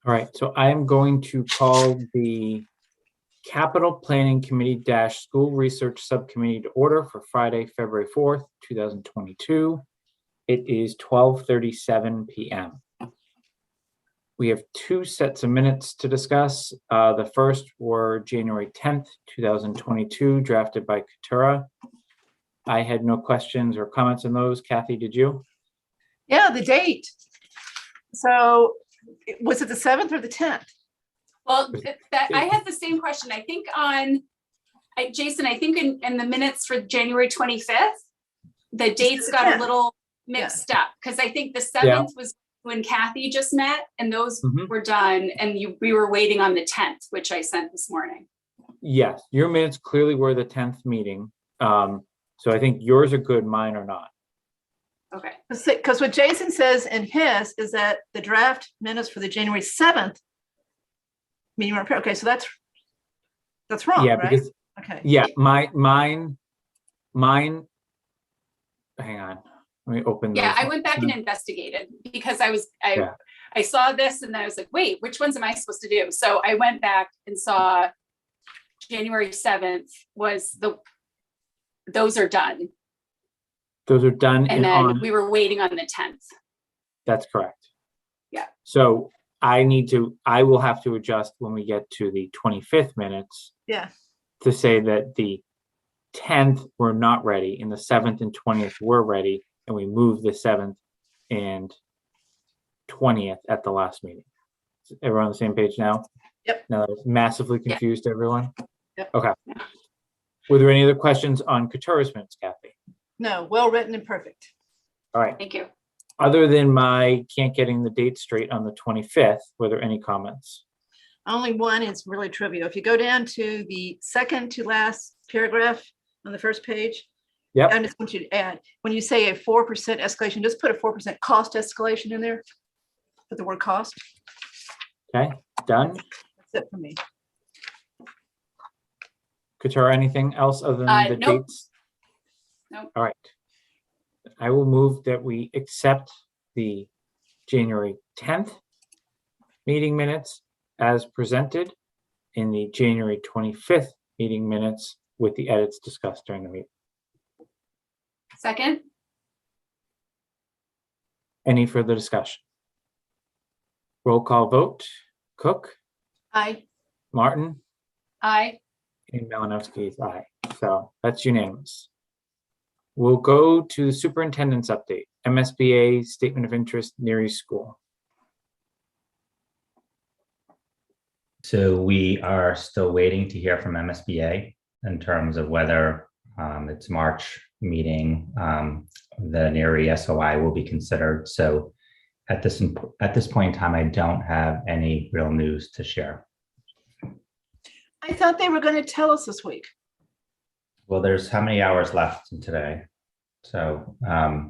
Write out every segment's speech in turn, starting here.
All right, so I am going to call the Capital Planning Committee - School Research Subcommittee to order for Friday, February 4th, 2022. It is 12:37 p.m. We have two sets of minutes to discuss. The first were January 10th, 2022, drafted by Katura. I had no questions or comments on those. Kathy, did you? Yeah, the date. So was it the 7th or the 10th? Well, I had the same question. I think Jason, I think in the minutes for January 25th, the dates got a little mixed up because I think the 7th was when Kathy just met and those were done and we were waiting on the 10th, which I sent this morning. Yes, your minutes clearly were the 10th meeting. So I think yours are good, mine are not. Okay. Because what Jason says in his is that the draft minutes for the January 7th meeting were prepared. Okay, so that's wrong, Yeah, right? because, okay. Yeah, mine. Hang on, let me open. Yeah, I went back and investigated because I saw this and I was like, wait, which ones am I supposed to do? So I went back and saw January 7th was those are done. Those are done. And then we were waiting on the 10th. That's correct. Yeah. So I will have to adjust when we get to the 25th minutes. Yeah. To say that the 10th were not ready and the 7th and 20th were ready, and we moved the 7th and 20th at the last meeting. Is everyone on the same page now? Yep. Now that massively confused everyone? Yep. Okay. Were there any other questions on Katura's minutes, Kathy? No, well written and perfect. All right. Thank you. Other than my can't getting the date straight on the 25th, were there any comments? Only one is really trivial. If you go down to the second to last paragraph on the first page, yep. I just want you to add, when you say a 4% escalation, just put a 4% cost escalation in there. Put the word cost. Okay, done. That's it for me. Katura, anything else other than the nope. dates? Nope. All right. I will move that we accept the January 10th meeting minutes as presented in the January 25th meeting minutes with the edits discussed during the meeting. Second. Any further discussion? Roll call vote. Cook? Aye. Martin? Aye. And Malinowski is aye. So that's unanimous. We'll go to the superintendent's update. MSBA Statement of Interest, Near East School. So we are still waiting to hear from MSBA in terms of whether its March meeting, the Near SOI will be considered. So at this point in time, I don't have any real news to share. I thought they were going to tell us this week. Well, there's how many hours left in today? So I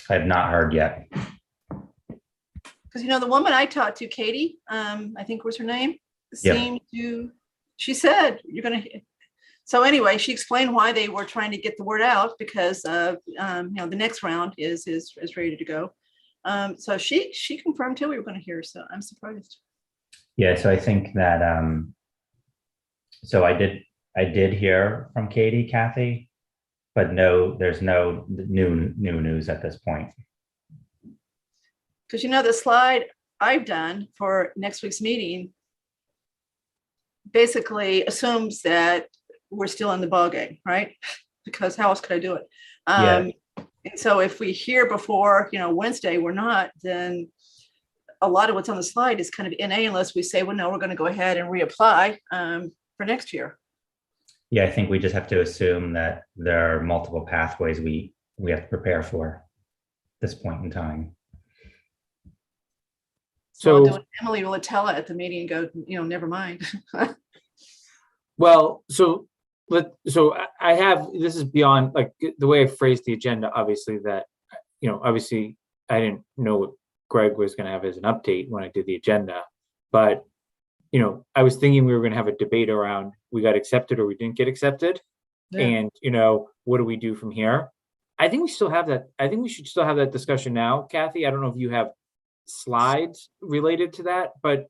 have not heard yet. Because, the woman I talked to, Katie, I think was her name, she said, you're going to. So anyway, she explained why they were trying to get the word out because, the next round is ready to go. So she confirmed too we were going to hear. So I'm surprised. Yeah. So I think that, so I did hear from Katie, Kathy, but no, there's no new news at this point. Because the slide I've done for next week's meeting basically assumes that we're still in the ballgame, right? Because how else could I do it? And so if we hear before, Wednesday, we're not, then a lot of what's on the slide is kind of NA unless we say, well, no, we're going to go ahead and reapply for next year. Yeah, I think we just have to assume that there are multiple pathways we have to prepare for at this point in time. So Emily will tell it at the meeting and go, never mind. Well, so I have, this is beyond like the way I phrased the agenda, obviously that, obviously I didn't know what Greg was going to have as an update when I did the agenda, but I was thinking we were going to have a debate around we got accepted or we didn't get accepted. Yeah. And, what do we do from here? I think we still have that. I think we should still have that discussion now. Kathy, I don't know if you have slides related to that, but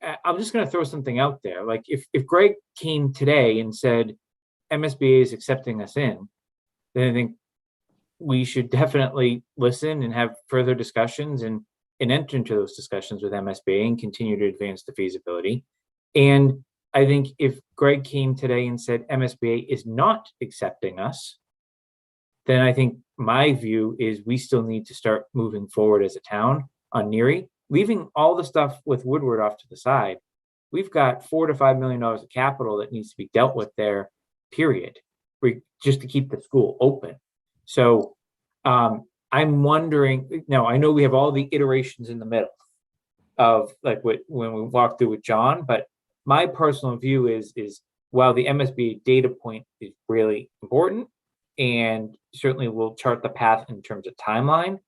I'm just going to throw something out there. Like if Greg came today and said MSBA is accepting us in, then I think we should definitely listen and have further discussions and enter into those discussions with MSBA and continue to advance the feasibility. And I think if Greg came today and said MSBA is not accepting us, then I think my view is we still need to start moving forward as a town on NERI, leaving all the stuff with Woodward off to the side. We've got $4 to $5 million of capital that needs to be dealt with there, period, just to keep the school open. So I'm wondering, now I know we have all the iterations in the middle of like when we walked through with John, but my personal view is while the MSBA data point is really important and certainly will chart the path in terms of timeline,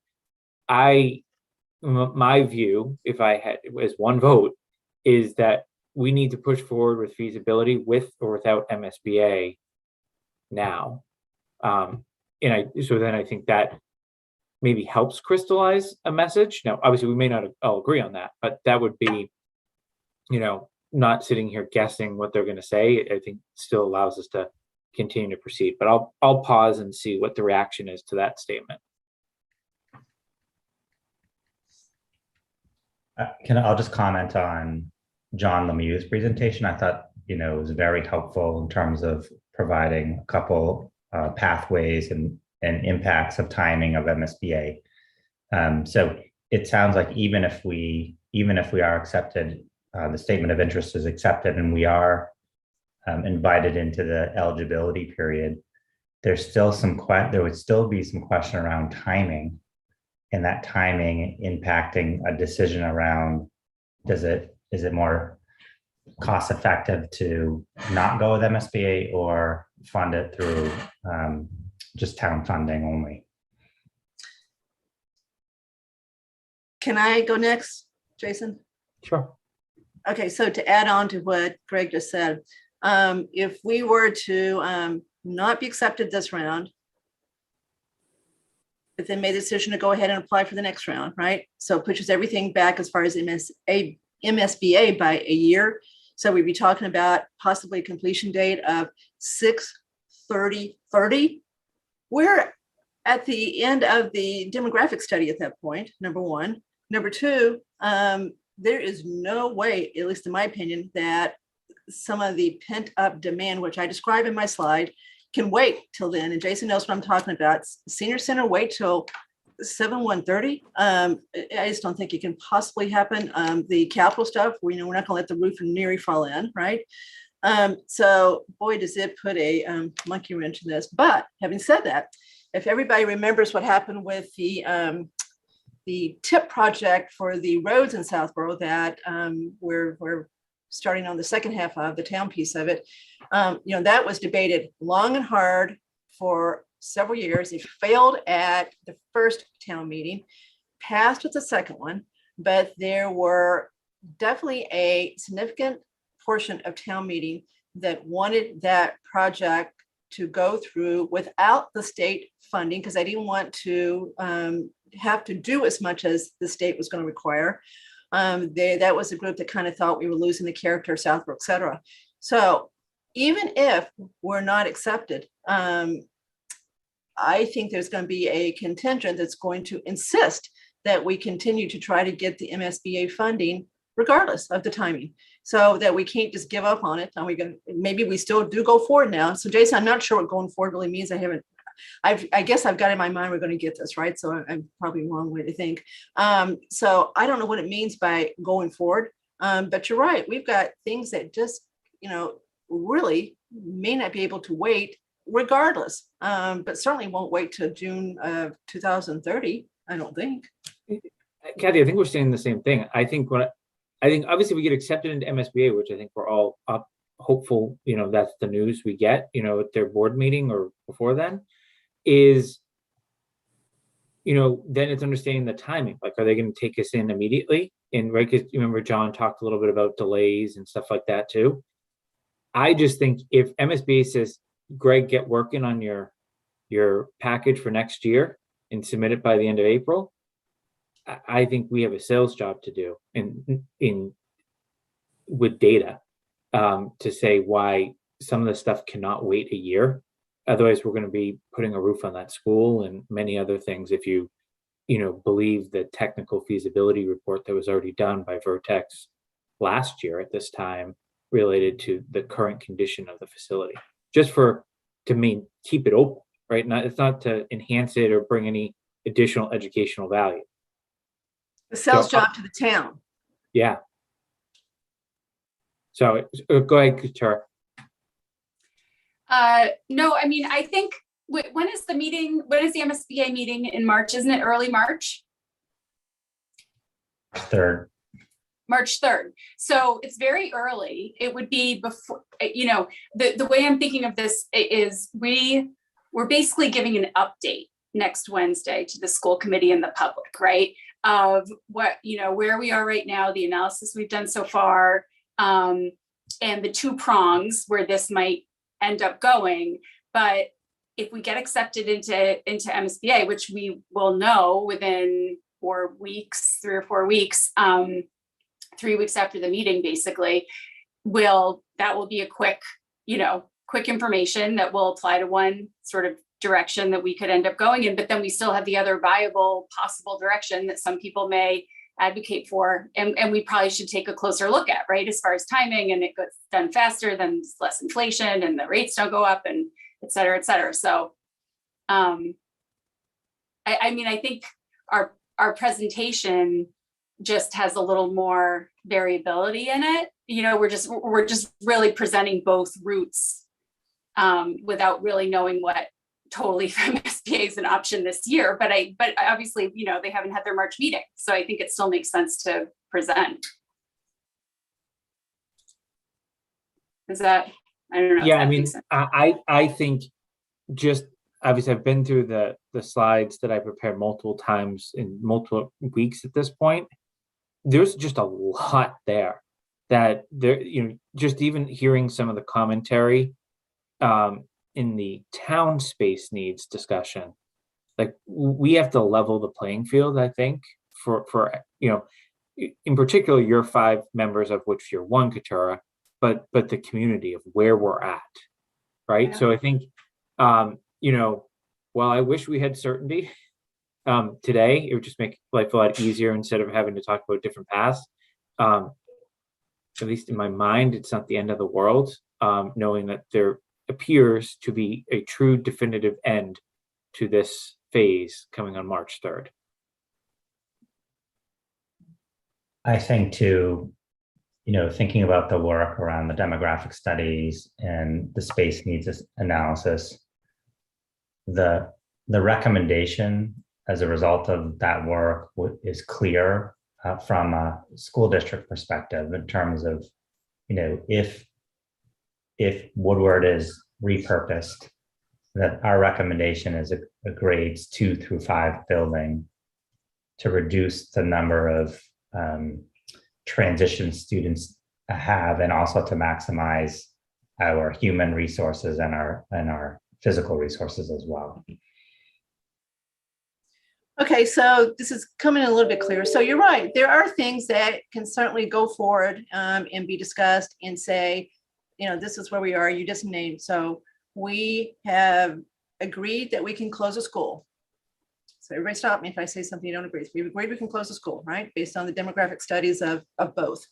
my view, if I had as one vote, is that we need to push forward with feasibility with or without MSBA now. So then I think that maybe helps crystallize a message. Now, obviously, we may not all agree on that, but that would be, not sitting here guessing what they're going to say. I think still allows us to continue to proceed. But I'll pause and see what the reaction is to that statement. I'll just comment on John Lemieux's presentation. I thought, it was very helpful in terms of providing a couple pathways and impacts of timing of MSBA. So it sounds like even if we are accepted, the statement of interest is accepted and we are invited into the eligibility period, there would still be some question around timing, and that timing impacting a decision around is it more cost effective to not go with MSBA or fund it through just town funding only. Can I go next, Jason? Sure. Okay, so to add on to what Greg just said, if we were to not be accepted this round, but then made the decision to go ahead and apply for the next round, right? So it pushes everything back as far as MSBA by a year. So we'd be talking about possibly a completion date of 6/30/30. We're at the end of the demographic study at that point, number one. Number two, there is no way, at least in my opinion, that some of the pent up demand, which I describe in my slide, can wait till then. And Jason knows what I'm talking about. Senior Center, wait till 7/1/30. I just don't think it can possibly happen. The capital stuff, we're not going to let the roof and NERI fall in, right? So boy, does it put a monkey wrench in this. But having said that, if everybody remembers what happened with the TIP project for the roads in Southborough that we're starting on the second half of the town piece of it, that was debated long and hard for several years. It failed at the first town meeting, passed with the second one, but there were definitely a significant portion of town meeting that wanted that project to go through without the state funding, because I didn't want to have to do as much as the state was going to require. That was a group that kind of thought we were losing the character of Southborough, et cetera. So even if we're not accepted, I think there's going to be a contingent that's going to insist that we continue to try to get the MSBA funding regardless of the timing, so that we can't just give up on it. And maybe we still do go forward now. So Jason, I'm not sure what going forward really means. I guess I've got in my mind we're going to get this, right? So I'm probably wrong way to think. So I don't know what it means by going forward. But you're right. We've got things that just, really may not be able to wait regardless, but certainly won't wait till June of 2030, I don't think. Kathy, I think we're saying the same thing. I think obviously we get accepted into MSBA, which I think we're all hopeful, that's the news we get, at their board meeting or before then, is, then it's understanding the timing. Like, are they going to take us in immediately? And right, because you remember John talked a little bit about delays and stuff like that too. I just think if MSBA says, Greg, get working on your package for next year and submit it by the end of April, I think we have a sales job to do in with data to say why some of the stuff cannot wait a year. Otherwise, we're going to be putting a roof on that school and many other things. If you believe the technical feasibility report that was already done by Vertex last year at this time related to the current condition of the facility, just keep it open, right? It's not to enhance it or bring any additional educational value. The sales job to the town. Yeah. So go ahead, Katura. No, I mean, I think, when is the meeting? When is the MSBA meeting in March? Isn't it early March? 3rd. March 3rd. So it's very early. It would be before, the way I'm thinking of this is we're basically giving an update next Wednesday to the school committee and the public, right? Of what, where we are right now, the analysis we've done so far, and the 2 prongs where this might end up going. But if we get accepted into MSBA, which we will know within 4 weeks, 3 or 4 weeks, 3 weeks after the meeting, basically, that will be a quick information that will apply to one sort of direction that we could end up going in. But then we still have the other viable possible direction that some people may advocate for, and we probably should take a closer look at, right? As far as timing, and it gets done faster, then there's less inflation and the rates don't go up, and et cetera, et cetera. So, I think our presentation just has a little more variability in it. We're just really presenting both routes without really knowing what totally from MSBA is an option this year. But obviously, they haven't had their March meeting. So I think it still makes sense to present. Is that, I don't know. Yeah, I mean, I think just obviously I've been through the slides that I prepared multiple times in multiple weeks at this point. There's just a lot there that just even hearing some of the commentary in the town space needs discussion, like we have to level the playing field, I think, for in particular your 5 members, of which you're one, Katura, but the community of where we're at, right? Yeah. So I think while I wish we had certainty today, it would just make life a lot easier instead of having to talk about different paths. At least in my mind, it's not the end of the world, knowing that there appears to be a true definitive end to this phase coming on March 3rd. I think too, thinking about the work around the demographic studies and the space needs analysis, the recommendation as a result of that work is clear from a school district perspective in terms of, if Woodward is repurposed, that our recommendation is a grades 2 through 5 building to reduce the number of transition students have, and also to maximize our human resources and our physical resources as well. Okay, so this is coming a little bit clearer. So you're right. There are things that can certainly go forward and be discussed and say, this is where we are. You just named. So we have agreed that we can close a school. So everybody stop me if I say something you don't agree with. We've agreed we can close the school, right? Based on the demographic studies of both.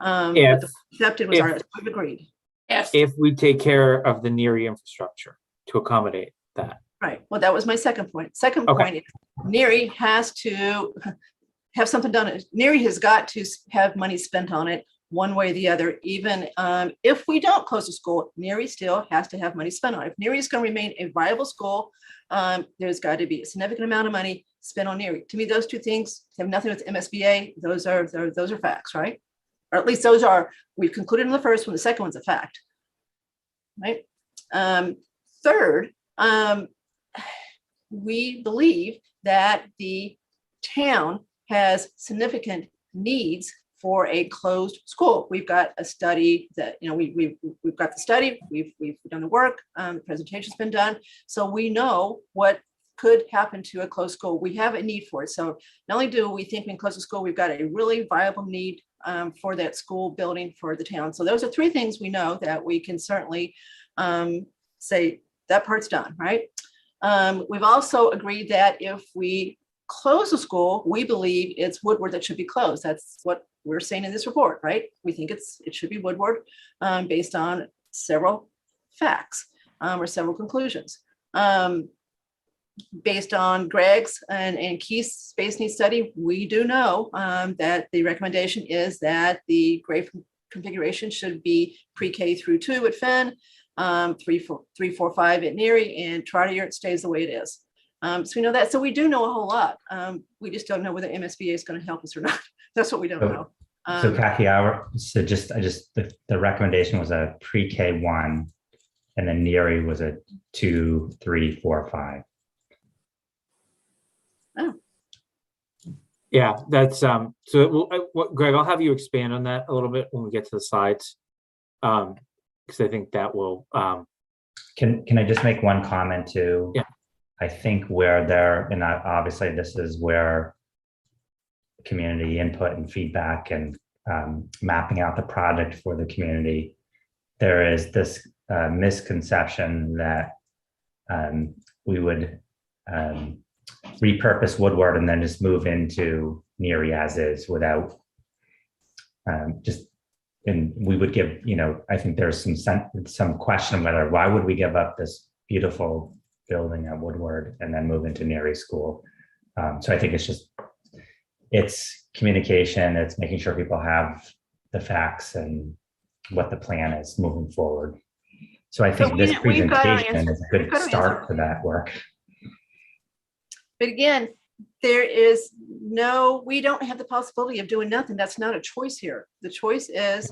Accepted was ours. We've agreed. If we take care of the NERI infrastructure to accommodate that. Right. Well, that was my second point. Second point is NERI has to have something done. NERI has got to have money spent on it one way or the other. Even if we don't close the school, NERI still has to have money spent on it. If NERI is going to remain a viable school, there's got to be a significant amount of money spent on NERI. To me, those two things have nothing with MSBA. Those are facts, right? Or at least those are, we've concluded in the first one. The second one's a fact, right? Third, we believe that the town has significant needs for a closed school. We've got a study that, we've got the study, we've done the work, the presentation's been done. So we know what could happen to a closed school. We have a need for it. So not only do we think we can close the school, we've got a really viable need for that school building for the town. So those are three things we know that we can certainly say that part's done, right? We've also agreed that if we close the school, we believe it's Woodward that should be closed. That's what we're saying in this report, right? We think it should be Woodward based on several facts or several conclusions. Based on Greg's and Keith's space needs study, we do know that the recommendation is that the grade configuration should be pre-K through 2 at Fenn, 3, 4, 5 at Neary, and Trotter it stays the way it is. So we know that. So we do know a whole lot. We just don't know whether MSBA is going to help us or not. That's what we don't know. So Kathy, the recommendation was a pre-K 1, and then Neary was a 2, 3, 4, 5. Oh. Yeah, that's so Greg, I'll have you expand on that a little bit when we get to the slides. Because I think that will Can I just make one comment too? Yeah. I think where there, and obviously this is where community input and feedback and mapping out the project for the community, there is this misconception that we would repurpose Woodward and then just move into Neary as is without and we would give, I think there's some question whether why would we give up this beautiful building at Woodward and then move into Neary School. So I think it's communication, it's making sure people have the facts and what the plan is moving forward. So I think this presentation is a good start to that work. But again, we don't have the possibility of doing nothing. That's not a choice here. The choice is,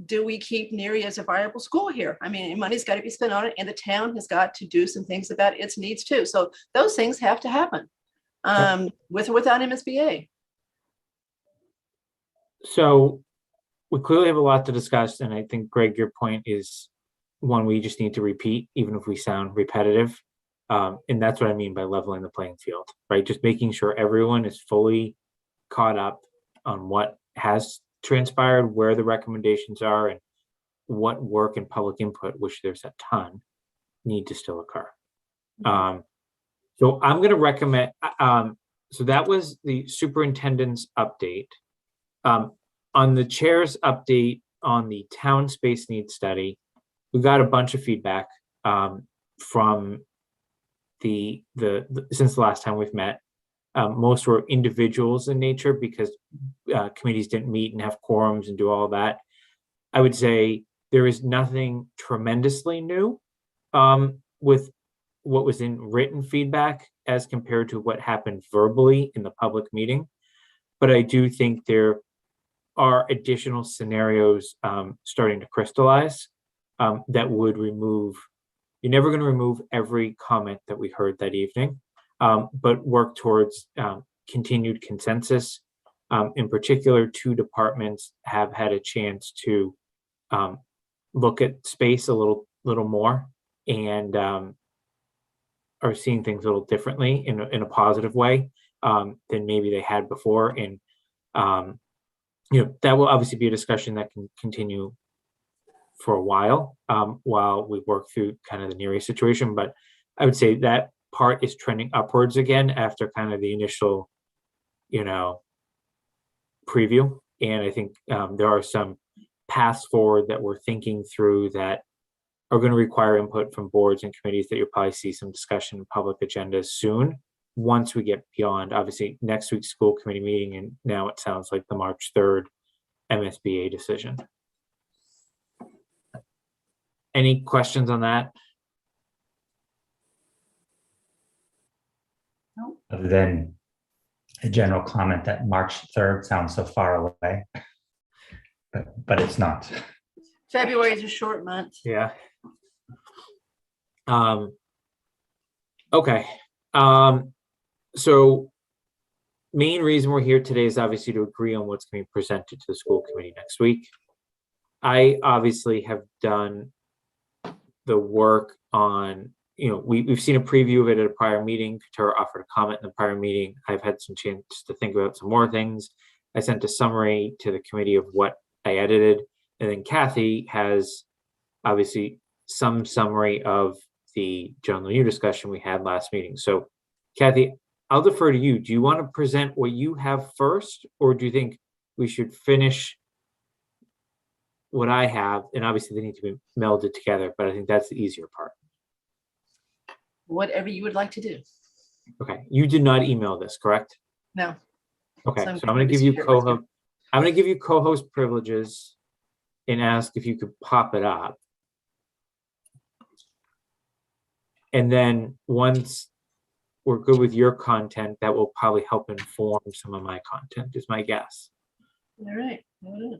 do we keep Neary as a viable school here? I mean, money's got to be spent on it, and the town has got to do some things about its needs too. So those things have to happen with or without MSBA. So we clearly have a lot to discuss, and I think, Greg, your point is one we just need to repeat, even if we sound repetitive. And that's what I mean by leveling the playing field, right? Just making sure everyone is fully caught up on what has transpired, where the recommendations are, and what work and public input, which there's a ton, need to still occur. So I'm going to recommend, so that was the superintendent's update. On the chair's update on the town space needs study, we got a bunch of feedback from since the last time we've met. Most were individuals in nature because committees didn't meet and have quorums and do all that. I would say there is nothing tremendously new with what was in written feedback as compared to what happened verbally in the public meeting. But I do think there are additional scenarios starting to crystallize that would remove. You're never going to remove every comment that we heard that evening, but work towards continued consensus. In particular, 2 departments have had a chance to look at space a little more and are seeing things a little differently in a positive way than maybe they had before. And that will obviously be a discussion that can continue for a while we work through kind of the Neary situation. But I would say that part is trending upwards again after kind of the initial, preview. And I think there are some paths forward that we're thinking through that are going to require input from boards and committees that you'll probably see some discussion in public agendas soon, once we get beyond, obviously, next week's school committee meeting. And now it sounds like the March 3rd MSBA decision. Any questions on that? No. Other than a general comment that March 3rd sounds so far away, but it's not. February is a short month. Yeah. Okay. So main reason we're here today is obviously to agree on what's going to be presented to the school committee next week. I obviously have done the work on, we've seen a preview of it at a prior meeting. Katara offered a comment in the prior meeting. I've had some chance to think about some more things. I sent a summary to the committee of what I edited. And then Kathy has obviously some summary of the general review discussion we had last meeting. So Kathy, I'll defer to you. Do you want to present what you have first, or do you think we should finish what I have? And obviously they need to be melded together, but I think that's the easier part. Whatever you would like to do. Okay, you did not email this, correct? No. Okay, So so I'm going to give you share it with you. I'm going to give you co-host privileges and ask if you could pop it up. And then once we're good with your content, that will probably help inform some of my content, is my guess. All right. Hold on.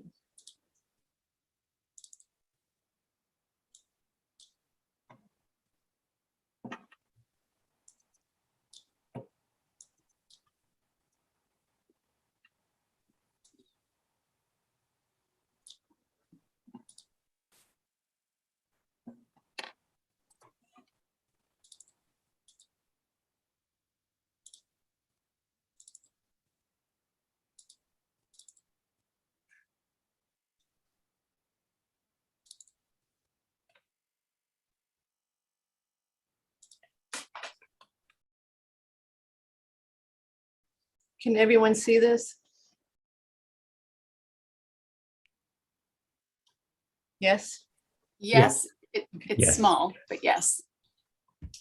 Can everyone see this? Yes. Yes, it's Yes. small, but yes.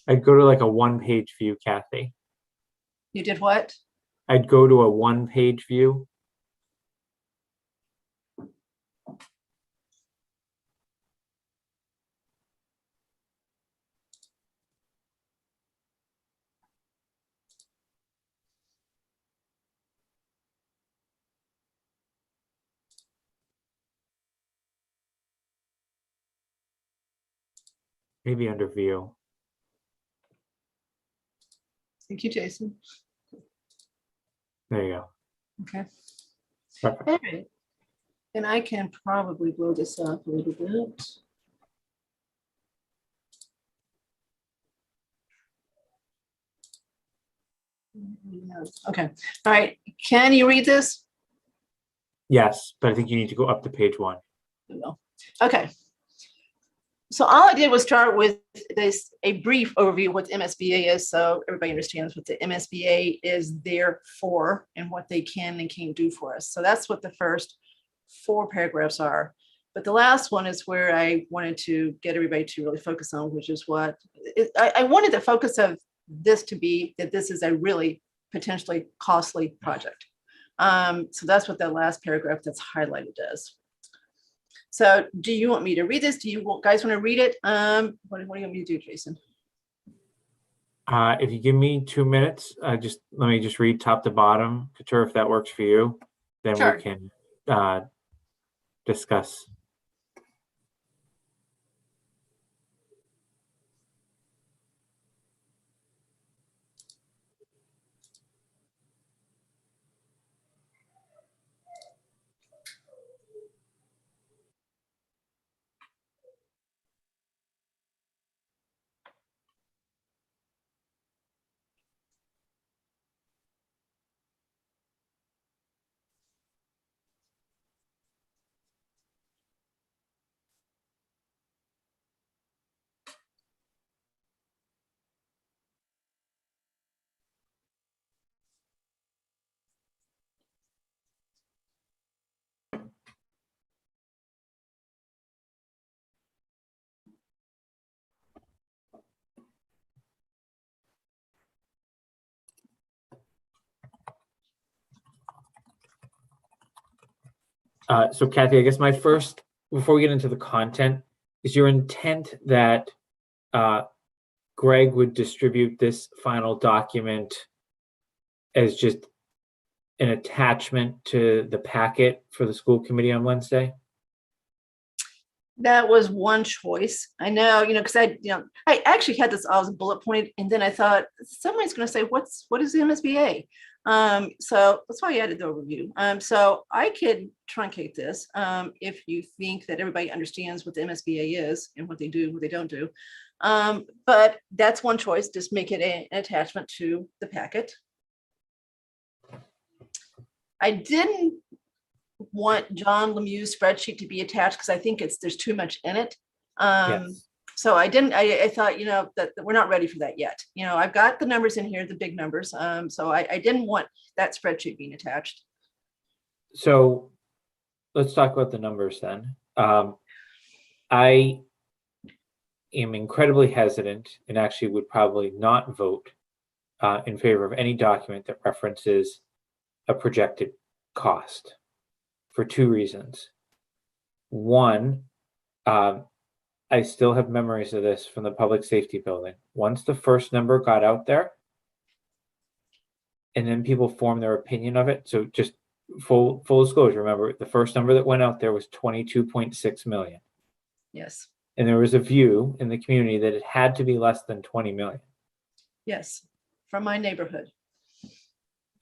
I'd go to like a one-page view, Kathy. You did what? I'd go to a one-page view. Maybe under view. Thank you, Jason. There you go. Okay. Perfect. All right. And I can probably blow this up a little bit. Okay. All right. Can you read this? Yes, but I think you need to go up to page 1. No. Okay. So all I did was start with this, a brief overview of what the MSBA is, so everybody understands what the MSBA is there for and what they can and can't do for us. So that's what the first 4 paragraphs are. But the last one is where I wanted to get everybody to really focus on, which is what I wanted the focus of this to be, that this is a really potentially costly project. So that's what that last paragraph that's highlighted does. So do you want me to read this? Do you guys want to read it? What do you want me to do, Jason? If you give me 2 minutes, let me just read top to bottom, Couture, if that works for you, then Sure. we can discuss. So Kathy, I guess my first, before we get into the content, is your intent that Greg would distribute this final document as just an attachment to the packet for the school committee on Wednesday? That was one choice. I know, because I actually had this, I was bullet pointed, and then I thought somebody's going to say, what is the MSBA? So that's why I added the overview. So I could truncate this if you think that everybody understands what the MSBA is and what they do, what they don't do. But that's one choice, just make it an attachment to the packet. I didn't want John Lemieux's spreadsheet to be attached because I think there's too much in it. Yes. So I didn't, I thought, that we're not ready for that yet. I've got the numbers in here, the big numbers. So I didn't want that spreadsheet being attached. So let's talk about the numbers then. I am incredibly hesitant and actually would probably not vote in favor of any document that references a projected cost for two reasons. One, I still have memories of this from the public safety building. Once the first number got out there, and then people formed their opinion of it. So just full disclosure, remember the first number that went out there was 22.6 million. Yes. And there was a view in the community that it had to be less than 20 million. Yes. From my neighborhood.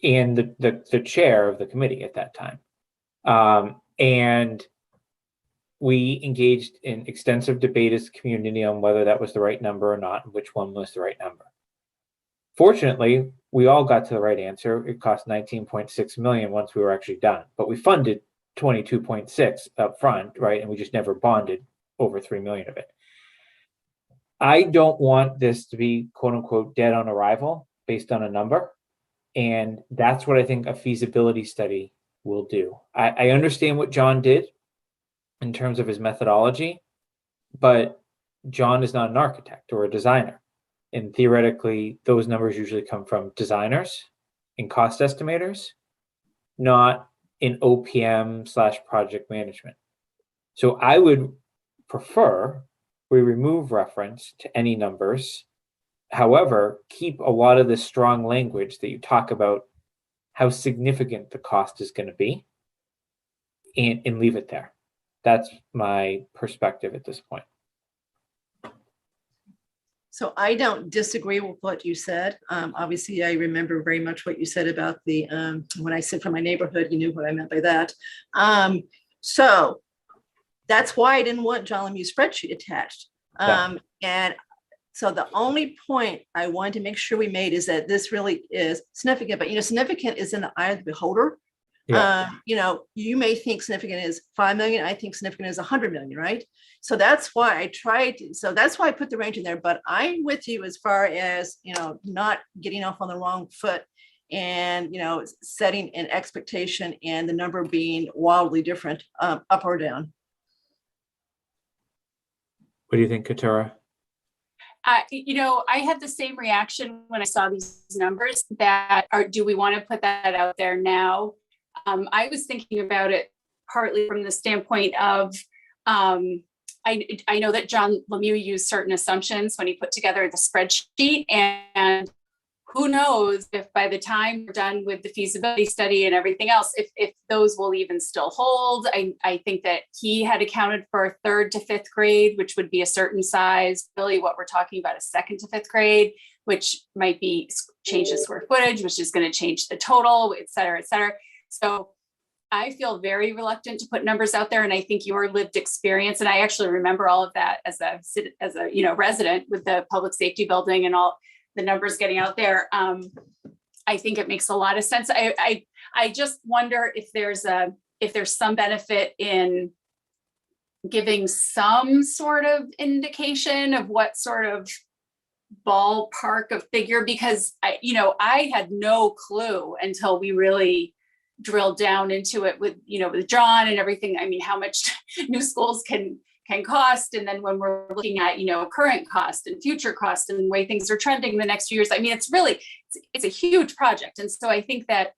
And the chair of the committee at that time. And we engaged in extensive debate as a community on whether that was the right number or not, and which one was the right number. Fortunately, we all got to the right answer. It cost 19.6 million once we were actually done, but we funded 22.6 up front, right? And we just never bonded over 3 million of it. I don't want this to be quote unquote dead on arrival based on a number. And that's what I think a feasibility study will do. I understand what John did in terms of his methodology, but John is not an architect or a designer. And theoretically, those numbers usually come from designers and cost estimators, not in OPM/project management. So I would prefer we remove reference to any numbers. However, keep a lot of the strong language that you talk about how significant the cost is going to be and leave it there. That's my perspective at this point. So I don't disagree with what you said. Obviously, I remember very much what you said about the, when I said from my neighborhood, you knew what I meant by that. So that's why I didn't want John Lemieux's spreadsheet attached. And so the only point I wanted to make sure we made is that this really is significant, but significant is in the eye of the beholder. Yeah. You may think significant is 5 million. I think significant is 100 million, right? So that's why I tried. So that's why I put the range in there. But I'm with you as far as not getting off on the wrong foot and setting an expectation and the number being wildly different, up or down. What do you think, Katura? I had the same reaction when I saw these numbers that do we want to put that out there now? I was thinking about it partly from the standpoint of, I know that John Lemieux used certain assumptions when he put together the spreadsheet, and who knows if by the time we're done with the feasibility study and everything else, if those will even still hold. I think that he had accounted for 3rd to 5th grade, which would be a certain size. Really what we're talking about is 2nd to 5th grade, which might be change the square footage, which is going to change the total, et cetera, et cetera. So I feel very reluctant to put numbers out there. And I think your lived experience, and I actually remember all of that as a resident with the public safety building and all the numbers getting out there. I think it makes a lot of sense. I just wonder if there's some benefit in giving some sort of indication of what sort of ballpark of figure, because I had no clue until we really drilled down into it with John and everything. I mean, how much new schools can cost. And then when we're looking at, current cost and future cost and the way things are trending the next few years, I mean, it's a huge project. And so I think that,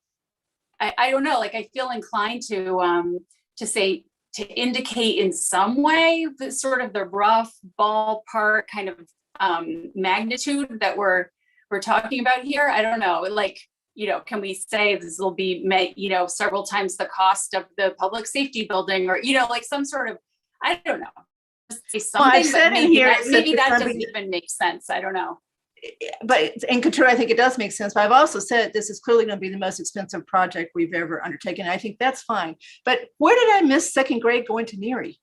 I don't know, I feel inclined to say, to indicate in some way the sort of the rough ballpark kind of magnitude that we're talking about here. I don't know, can we say this will be, several times the cost of the public safety building, or, some sort of, I don't know. Say something, well, I said maybe in here that doesn't even make sense. I don't know. But in Katura, I think it does make sense. But I've also said this is clearly going to be the most expensive project we've ever undertaken. I think that's fine. But where did I miss 2nd grade going to Neary?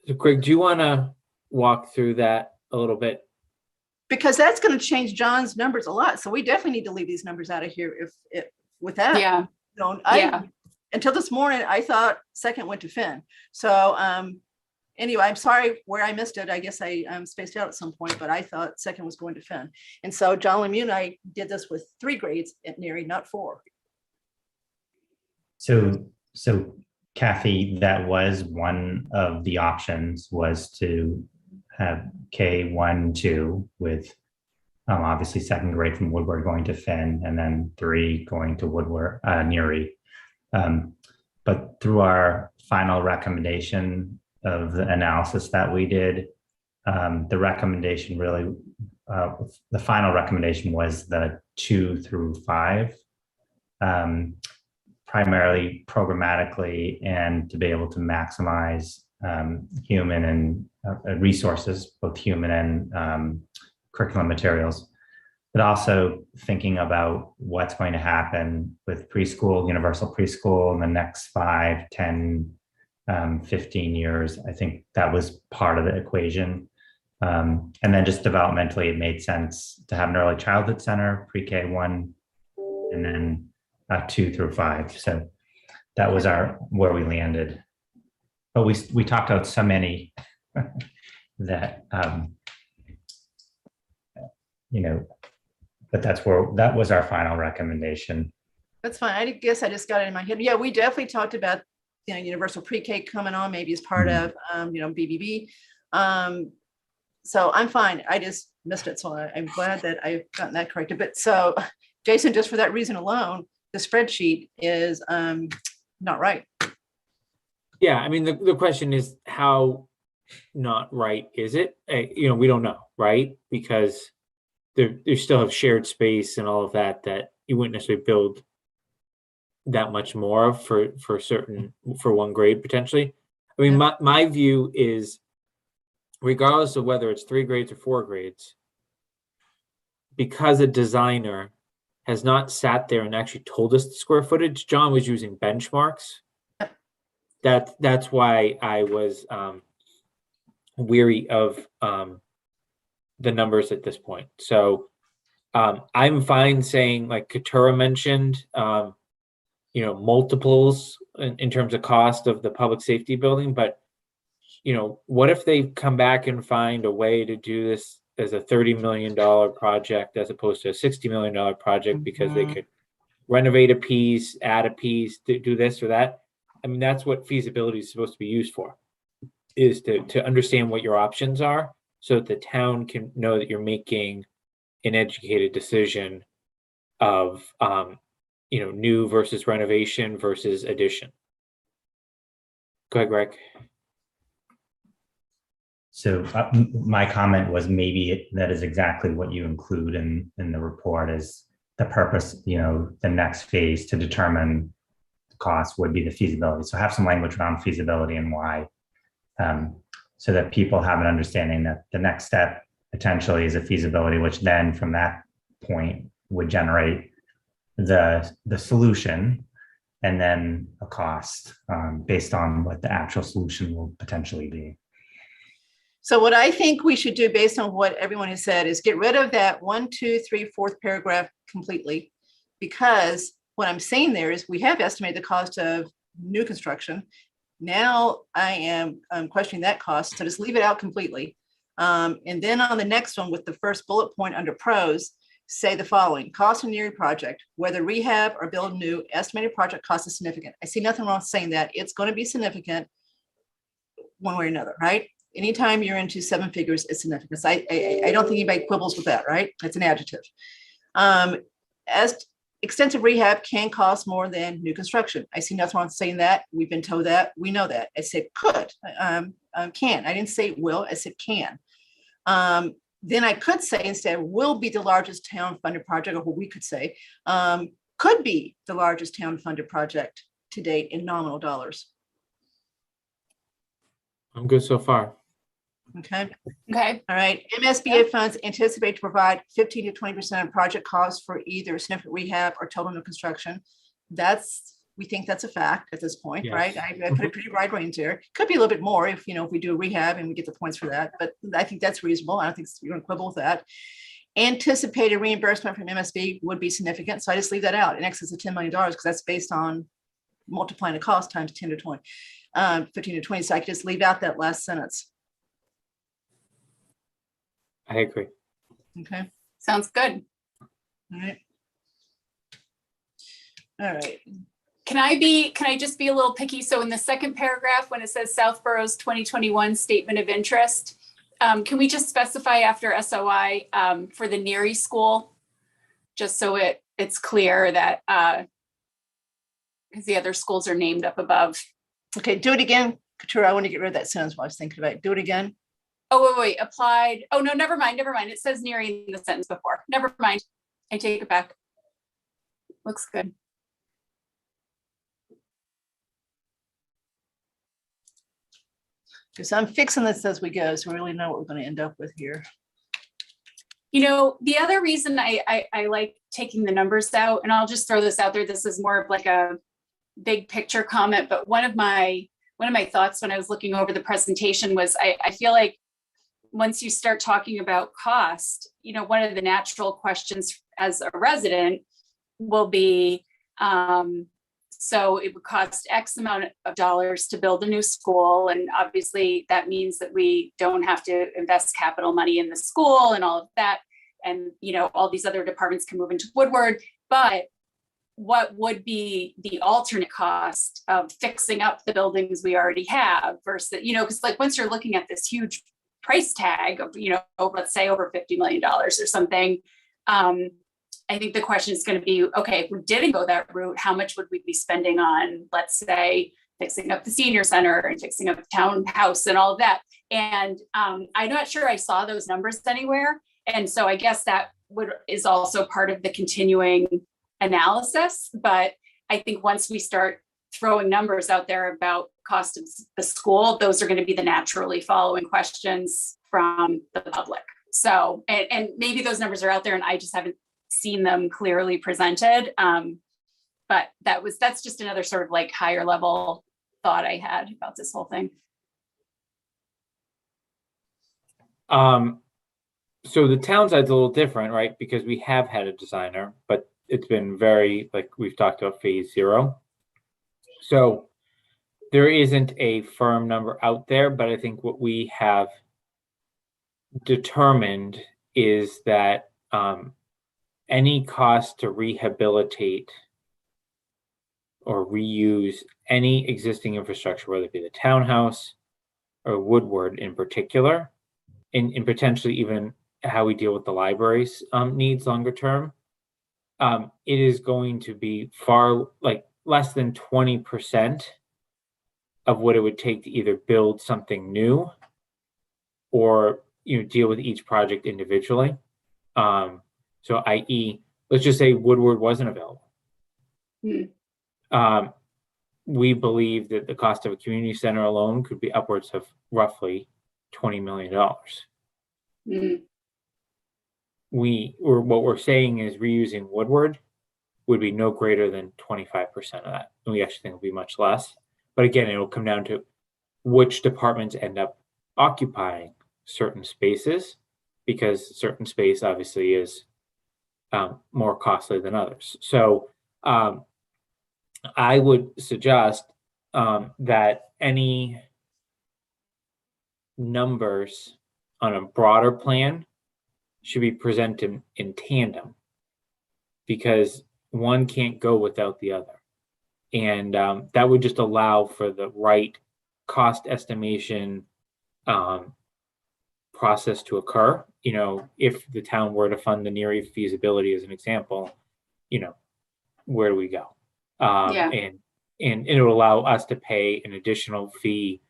So Craig, do you want to walk through that a little bit? Because that's going to change John's numbers a lot. So we definitely need to leave these numbers out of here if with that. Yeah. Yeah. Until this morning, I thought second went to Finn. So anyway, I'm sorry where I missed it. I guess I spaced out at some point, but I thought second was going to Finn. And so John Lemieux and I did this with 3 grades at NERI, not 4. So Kathy, that was one of the options, was to have K1, 2 with obviously second grade from Woodward going to Finn, and then 3 going to Woodward, NERI. But through our final recommendation of the analysis that we did, the recommendation really, the final recommendation was the 2 through 5, primarily programmatically, and to be able to maximize human and resources, both human and curriculum materials, but also thinking about what's going to happen with preschool, universal preschool in the next 5, 10, 15 years. I think that was part of the equation. And then just developmentally, it made sense to have an early childhood center, pre-K 1, and then 2 through 5. So that was where we landed. But we talked about so many that, but that was our final recommendation. That's fine. I guess I just got it in my head. Yeah, we definitely talked about, universal pre-K coming on maybe as part of, BBB. So I'm fine. I just missed it. So I'm glad that I've gotten that corrected. But so Jason, just for that reason alone, the spreadsheet is not right. Yeah, I mean, the question is how not right is it? We don't know, right? Because they still have shared space and all of that you wouldn't necessarily build that much more of for one grade potentially. I mean, my view is, regardless of whether it's 3 grades or 4 grades, because a designer has not sat there and actually told us the square footage, John was using benchmarks. That's why I was weary of the numbers at this point. So I'm fine saying, like Katura mentioned, multiples in terms of cost of the public safety building. But, what if they come back and find a way to do this as a $30 million project as opposed to a $60 million project, because they could renovate a piece, add a piece, do this or that? I mean, that's what feasibility is supposed to be used for, is to understand what your options are, so that the town can know that you're making an educated decision of, new versus renovation versus addition. Go ahead, Greg. So my comment was, maybe that is exactly what you include in the report, is the purpose, the next phase to determine the cost would be the feasibility. So have some language around feasibility and why, so that people have an understanding that the next step potentially is a feasibility, which then from that point would generate the solution, and then a cost based on what the actual solution will potentially be. So what I think we should do, based on what everyone has said, is get rid of that 1, 2, 3, 4th paragraph completely, because what I'm saying there is we have estimated the cost of new construction. Now I am questioning that cost, so just leave it out completely. And then on the next one, with the first bullet point under pros, say the following: cost of NERI project, whether rehab or build new, estimated project cost is significant. I see nothing wrong with saying that. It's going to be significant one way or another, right? Anytime you're into 7 figures, it's significant. I don't think anybody quibbles with that, right? It's an adjective. As extensive rehab can cost more than new construction. I see nothing wrong with saying that. We've been told that. We know that. I said could, can. I didn't say will. I said can. Then I could say, instead, will be the largest town funded project, or what we could say, could be the largest town funded project to date in nominal dollars. I'm good so far. Okay. Okay. All right. MSBA funds anticipate to provide 15 to 20% of project costs for either significant rehab or total new construction. We think that's a fact at this point, Yes. right? I put a pretty wide range there. Could be a little bit more if we do a rehab and we get the points for that, but I think that's reasonable. I don't think you're going to quibble with that. Anticipated reimbursement from MSB would be significant. So I just leave that out in excess of $10 million because that's based on multiplying the cost times 10 to 20, 15 to 20. So I could just leave out that last sentence. I agree. Okay. Sounds good. All right. All right. Can I just be a little picky? So in the second paragraph, when it says Southborough's 2021 statement of interest, can we just specify after SOI for the Neary School? Just so it's clear that, because the other schools are named up above. Okay, do it again. Katura, I want to get rid of that sentence while I was thinking about it. Do it again. Oh, wait, applied. Oh, no, never mind. It says Neary in the sentence before. Never mind. I take it back. Looks good. Because I'm fixing this as we go, so we really know what we're going to end up with here. You know, the other reason I like taking the numbers out, and I'll just throw this out there, this is more of like a big picture comment, but one of my thoughts when I was looking over the presentation was I feel like once you start talking about cost, you know, one of the natural questions as a resident will be, so it would cost X amount of dollars to build a new school. And obviously that means that we don't have to invest capital money in the school and all of that. And, you know, all these other departments can move into Woodward, but what would be the alternate cost of fixing up the buildings we already have versus, you know, because like once you're looking at this huge price tag of, you know, let's say over $50 million or something, I think the question is going to be, okay, if we didn't go that route, how much would we be spending on, let's say, fixing up the senior center and fixing up the townhouse and all of that? And I'm not sure I saw those numbers anywhere. And so I guess that is also part of the continuing analysis. But I think once we start throwing numbers out there about cost of the school, those are going to be the naturally following questions from the public. So, and maybe those numbers are out there and I just haven't seen them clearly presented. But that's just another sort of like higher level thought I had about this whole thing. So the town side's a little different, right? Because we have had a designer, but it's been very, like we've talked about, phase 0. So there isn't a firm number out there, but I think what we have determined is that any cost to rehabilitate or reuse any existing infrastructure, whether it be the townhouse or Woodward in particular, and potentially even how we deal with the library's needs longer term, it is going to be far like less than 20% of what it would take to either build something new or, you know, deal with each project individually. So i.e., let's just say Woodward wasn't available. We believe that the cost of a community center alone could be upwards of roughly $20 million. What we're saying is reusing Woodward would be no greater than 25% of that. And we actually think it'll be much less. But again, it'll come down to which departments end up occupying certain spaces, because certain space obviously is more costly than others. So I would suggest that any numbers on a broader plan should be presented in tandem, because one can't go without the other. And that would just allow for the right cost estimation process to occur. You know, if the town were to fund the Neary feasibility as an example, you know, where do we go? And it will allow us to pay an additional fee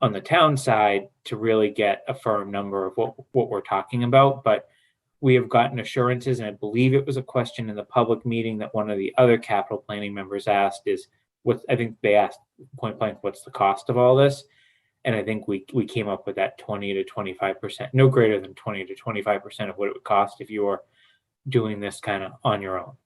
on the town side to really get a firm number of what we're talking about. But we have gotten assurances, and I believe it was a question in the public meeting that one of the other capital planning members asked is I think they asked point blank, what's the cost of all this? And I think we came up with that 20 to 25%, no greater than 20 to 25% of what it would cost if you were doing this kind of on your own.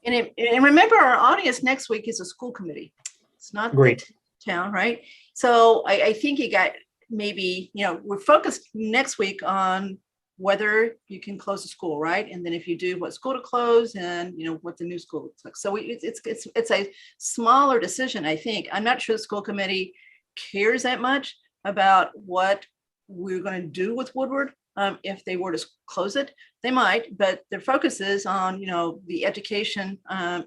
And remember, our audience next week is a school committee. It's not Great. The town, right? So I think you got maybe, you know, we're focused next week on whether you can close the school, right? And then if you do, what school to close, and what the new school looks like. So it's a smaller decision, I think. I'm not sure the school committee cares that much about what we're going to do with Woodward. If they were to close it, they might, but their focus is on, the education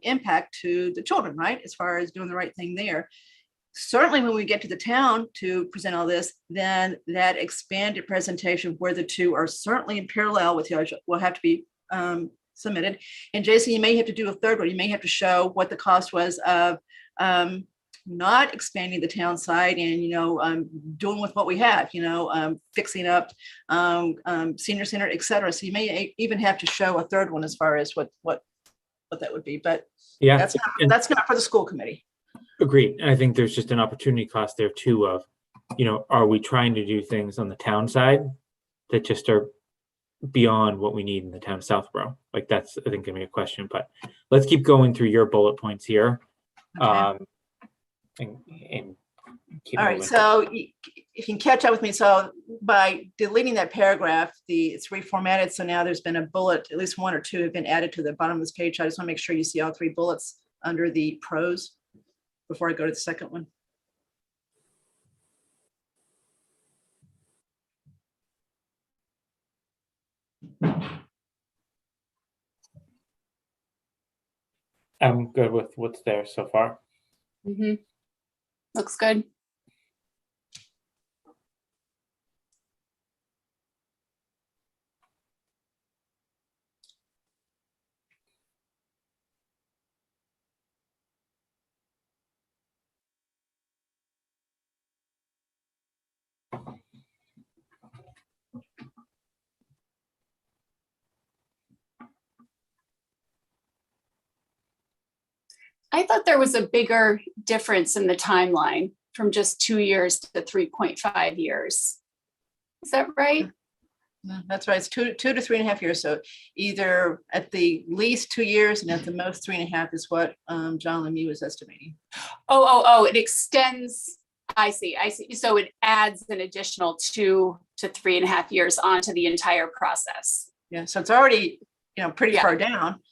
impact to the children, right? As far as doing the right thing there. Certainly when we get to the town to present all this, then that expanded presentation where the two are certainly in parallel with each other will have to be submitted. And Jason, you may have to do a third one. You may have to show what the cost was of not expanding the town side and, doing with what we have, fixing up senior center, et cetera. So you may even have to show a third one as far as what that would be, but Yeah, that's not for the school committee. agreed. I think there's just an opportunity cost there too of, are we trying to do things on the town side that just are beyond what we need in the town of Southborough? Like that's, I think, gonna be a question, but let's keep going through your bullet points here. Okay. And keep All right, moving. so if you can catch up with me, so by deleting that paragraph, it's reformatted. So now there's been a bullet, at least one or two have been added to the bottom of this page. I just want to make sure you see all three bullets under the pros before I go to the second one. I'm good with what's there so far. Mhm. Looks good. I thought there was a bigger difference in the timeline from just 2 years to 3.5 years. Is that right? No, that's right. It's two to 3.5 years. So either at the least 2 years and at the most 3.5 is what John Lemieux was estimating. Oh, it extends. I see. So it adds an additional 2 to 3.5 years onto the entire process. Yeah, so it's already, pretty Yeah. far down.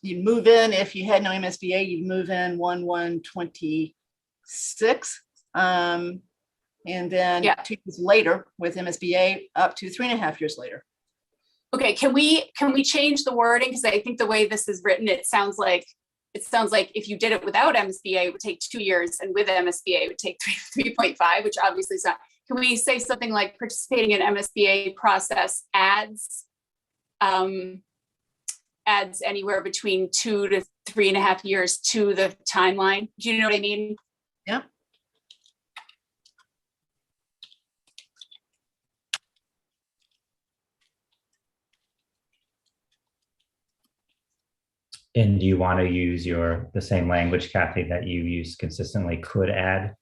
You'd move in, if you had no MSBA, you'd move in 1/1/26. And then Yeah. 2 years later with MSBA up to 3.5 years later. Okay, can we change the wording? Because I think the way this is written, it sounds like if you did it without MSBA, it would take 2 years, and with MSBA, it would take 3.5, which obviously is not. Can we say something like participating in MSBA process adds anywhere between 2 to 3.5 years to the timeline? Do you know what I mean? Yeah. And do you want to use the same language, Kathy, that you use consistently, could add?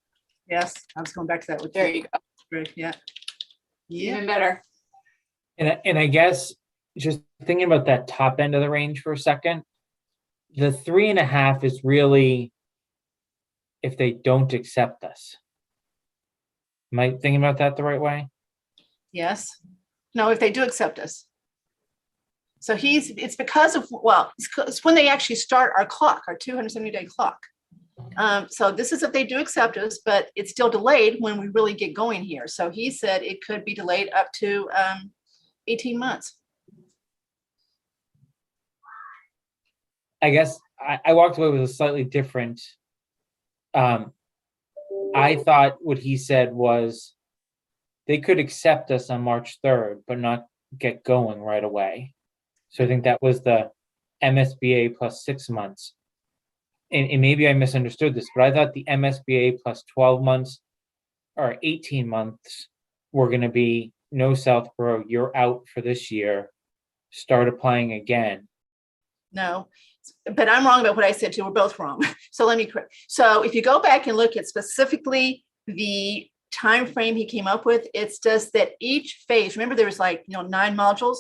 Yes, I was going back to that with There you go. Great, yeah. Yeah. Even better. And I guess just thinking about that top end of the range for a second, the 3.5 is really if they don't accept us. Am I thinking about that the right way? Yes. No, if they do accept us. So it's because of, it's when they actually start our clock, our 270-day clock. So this is if they do accept us, but it's still delayed when we really get going here. So he said it could be delayed up to 18 months. I guess I walked away with a slightly different. I thought what he said was they could accept us on March 3rd, but not get going right away. So I think that was the MSBA plus 6 months. And maybe I misunderstood this, but I thought the MSBA plus 12 months or 18 months were going to be no Southborough, you're out for this year, start applying again. No, but I'm wrong about what I said too. We're both wrong. So let me correct. So if you go back and look at specifically the time frame he came up with, it's just that each phase, remember there was 9 modules.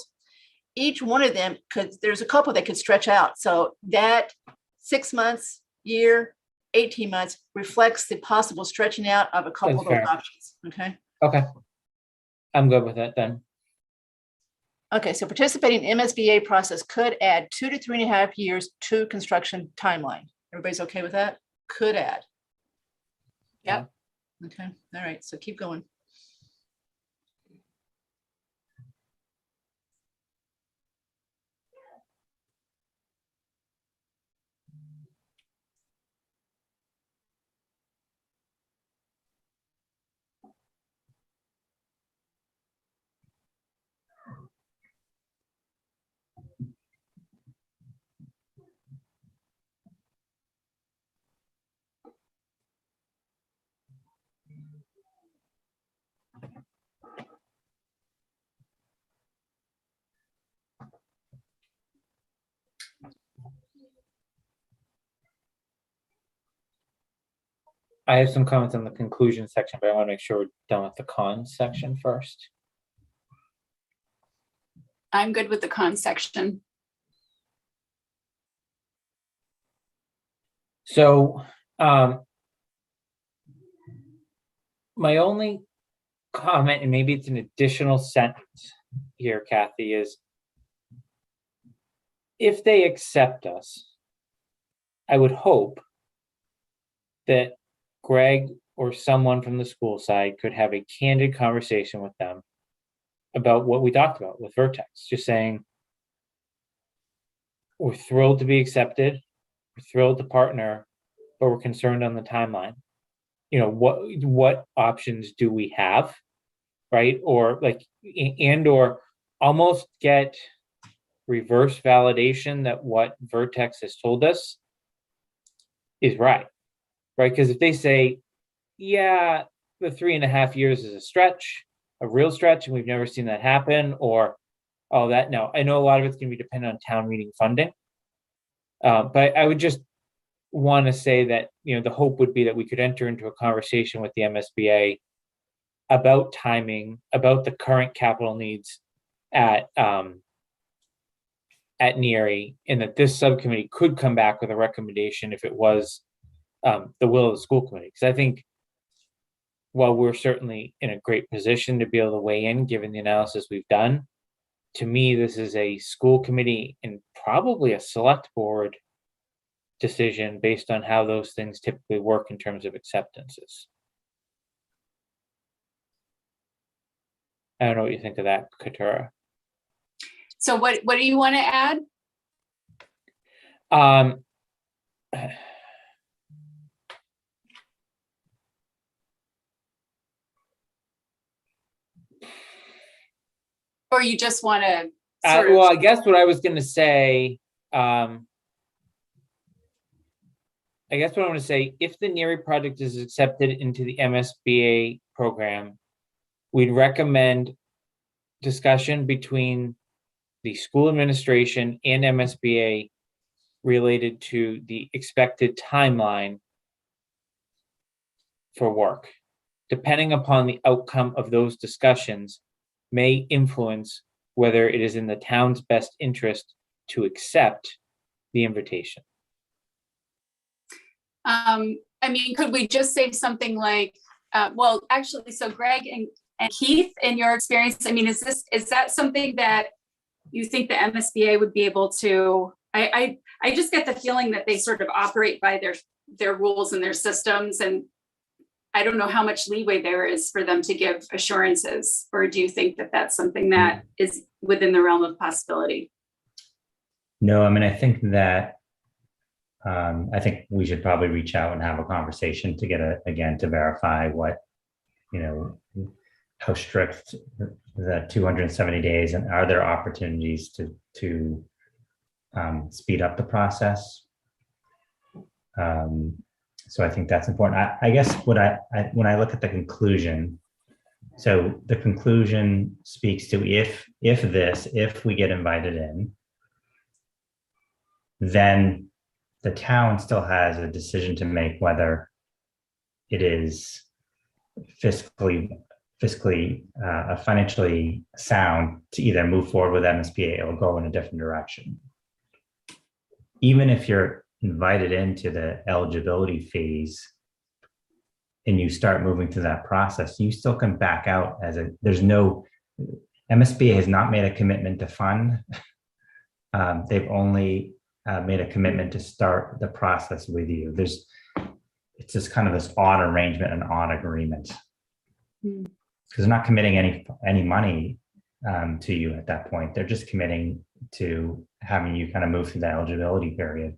Each one of them there's a couple that could stretch out. So that 6 months, year, 18 months reflects the possible stretching out of a couple of those options. Okay. Okay. I'm good with that then. Okay, so participating in MSBA process could add 2 to 3.5 years to construction timeline. Everybody's okay with that? Could add. Yep. Okay, all right, so keep going. I have some comments on the conclusion section, but I want to make sure we're done with the cons section first. I'm good with the con section. So, my only comment, and maybe it's an additional sentence here, Kathy, is if they accept us, I would hope that Greg or someone from the school side could have a candid conversation with them about what we talked about with Vertex, just saying, we're thrilled to be accepted, we're thrilled to partner, but we're concerned on the timeline. You know, what options do we have, right? Or like, and or almost get reverse validation that what Vertex has told us is right? Because if they say, yeah, the 3.5 years is a stretch, a real stretch, and we've never seen that happen, or all that. Now, I know a lot of it's going to be dependent on town meeting funding, but I would just want to say that, you know, the hope would be that we could enter into a conversation with the MSBA about timing, about the current capital needs at NERI, and that this subcommittee could come back with a recommendation if it was the will of the school committee. Because I think while we're certainly in a great position to be able to weigh in, given the analysis we've done, to me, this is a school committee and probably a select board decision based on how those things typically work in terms of acceptances. I don't know what you think of that, Katura. So what do you want to add? Or you just want to well, I guess what I was going to say, I guess what I want to say, if the NERI project is accepted into the MSBA program, we'd recommend discussion between the school administration and MSBA related to the expected timeline for work. Depending upon the outcome of those discussions may influence whether it is in the town's best interest to accept the invitation. I mean, could we just say something like, well, actually, so Greg and Keith, in your experience, I mean, is that something that you think the MSBA would be able to, I just get the feeling that they sort of operate by their rules and their systems, and I don't know how much leeway there is for them to give assurances, or do you think that that's something that is within the realm of possibility? No, I mean, I think that I think we should probably reach out and have a conversation to get again, to verify what, you know, how strict the 270 days, and are there opportunities to speed up the process? So I think that's important. I guess what when I look at the conclusion, so the conclusion speaks to if we get invited in, then the town still has a decision to make whether it is fiscally financially sound to either move forward with MSBA or go in a different direction. Even if you're invited into the eligibility phase and you start moving through that process, you still can back out there's no, MSBA has not made a commitment to fund. They've only made a commitment to start the process with you. It's just kind of this odd arrangement, an odd agreement. Because they're not committing any money to you at that point. They're just committing to having you kind of move through the eligibility period.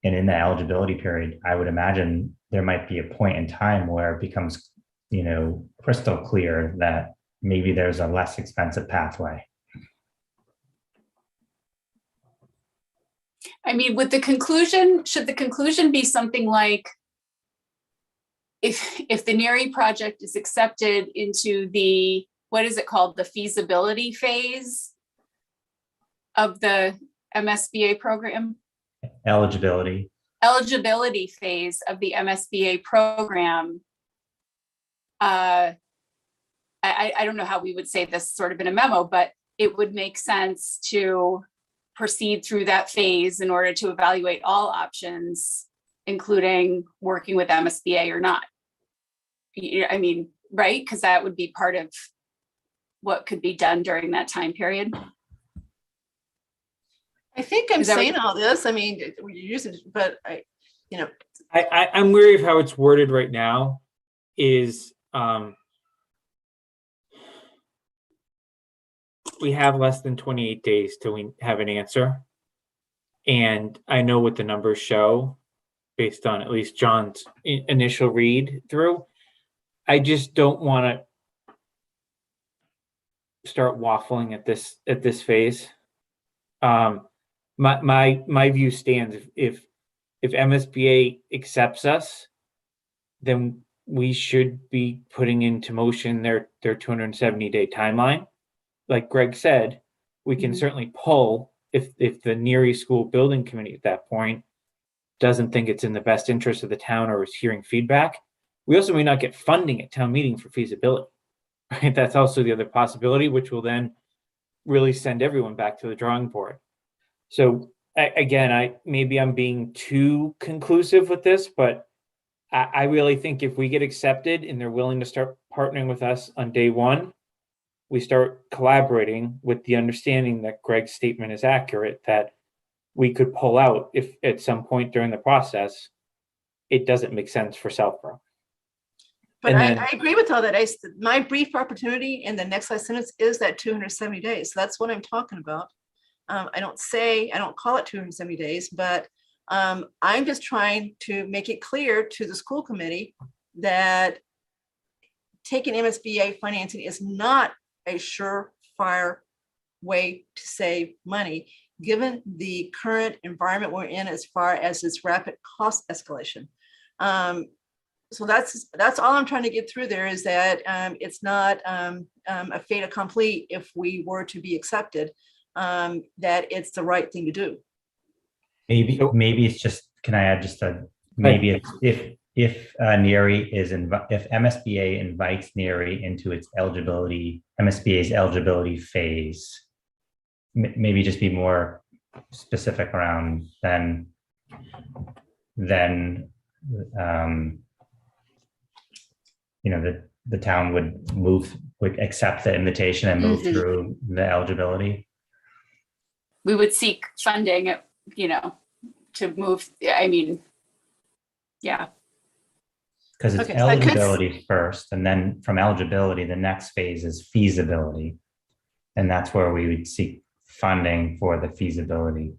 And in the eligibility period, I would imagine there might be a point in time where it becomes, crystal clear that maybe there's a less expensive pathway. I mean, should the conclusion be something like, if the NERI project is accepted into the, what is it called? The feasibility phase of the MSBA program? Eligibility Phase of the MSBA program. I don't know how we would say this sort of in a memo, but it would make sense to proceed through that phase in order to evaluate all options, including working with MSBA or not. I mean, right? Because that would be part of what could be done during that time period. I think I'm saying all this. I mean, we use it, but I'm wary of how it's worded right now. Is we have less than 28 days till we have an answer, and I know what the numbers show based on at least John's initial read through. I just don't want to start waffling at this phase. My view stands. If MSBA accepts us, then we should be putting into motion their 270-day timeline. Like Greg said, we can certainly pull if the NERI school building committee at that point doesn't think it's in the best interest of the town or is hearing feedback. We also may not get funding at town meeting for feasibility. Right? That's also the other possibility, which will then really send everyone back to the drawing board. So again, maybe I'm being too conclusive with this, but I really think if we get accepted and they're willing to start partnering with us on day one, we start collaborating with the understanding that Greg's statement is accurate, that we could pull out if at some point during the process, it doesn't make sense for Southborough. But I agree with all that. My brief opportunity in the next last sentence is that 270 days. So that's what I'm talking about. I don't call it 270 days, but I'm just trying to make it clear to the school committee that taking MSBA financing is not a surefire way to save money, given the current environment we're in as far as this rapid cost escalation. So that's all I'm trying to get through there, is that it's not a fait accompli if we were to be accepted, that it's the right thing to do. Maybe it's just, can I add just maybe if NERI if MSBA invites NERI into its MSBA's eligibility phase, maybe just be more specific around then the town would accept the invitation and move through the eligibility. We would seek funding, to move. I mean, yeah. Because it's eligibility first, and then from eligibility, the next phase is feasibility. And that's where we would seek funding for the feasibility.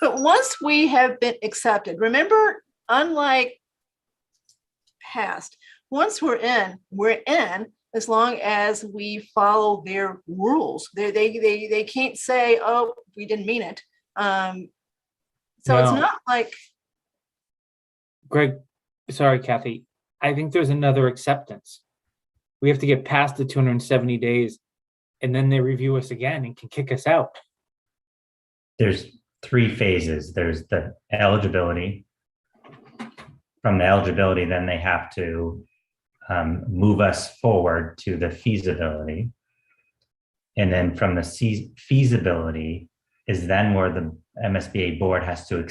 But once we have been accepted, remember, unlike past, once we're in as long as we follow their rules. They can't say, oh, we didn't mean it. So it's not like. Greg, sorry, Kathy. I think there's another acceptance. We have to get past the 270 days, and then they review us again and can kick us out. There's 3 phases. There's the eligibility. From the eligibility, then they have to move us forward to the feasibility. And then from the feasibility is then where the MSBA board has to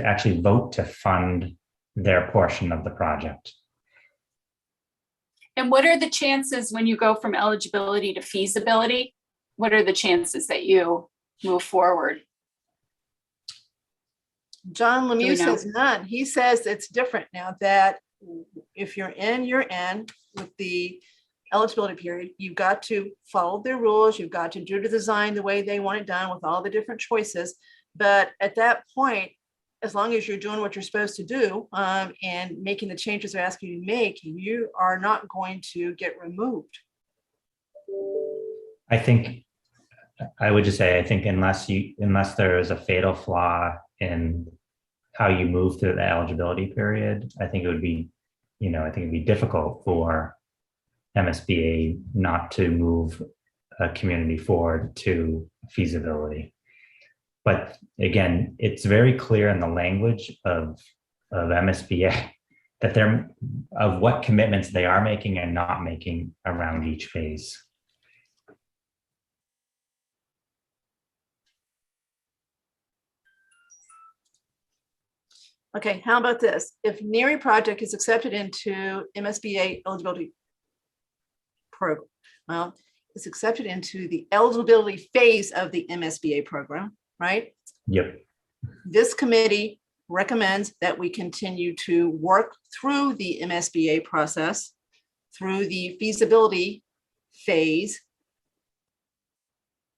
actually vote to fund their portion of the project. And what are the chances when you go from eligibility to feasibility? What are the chances that you move forward? John we Lemieux know? says none. He says it's different now, that if you're in, you're in with the eligibility period. You've got to follow their rules. You've got to do the design the way they want it done with all the different choices. But at that point, as long as you're doing what you're supposed to do and making the changes they're asking you to make, you are not going to get removed. I think I would just say, I think unless there is a fatal flaw in how you move through the eligibility period, I think it would be, I think it'd be difficult for MSBA not to move a community forward to feasibility. But again, it's very clear in the language of MSBA that they're of what commitments they are making and not making around each phase. Okay, how about this? If NERI project is accepted into MSBA eligibility program, well, it's accepted into the eligibility phase of the MSBA program, right? Yep. This committee recommends that we continue to work through the MSBA process, through the feasibility phase,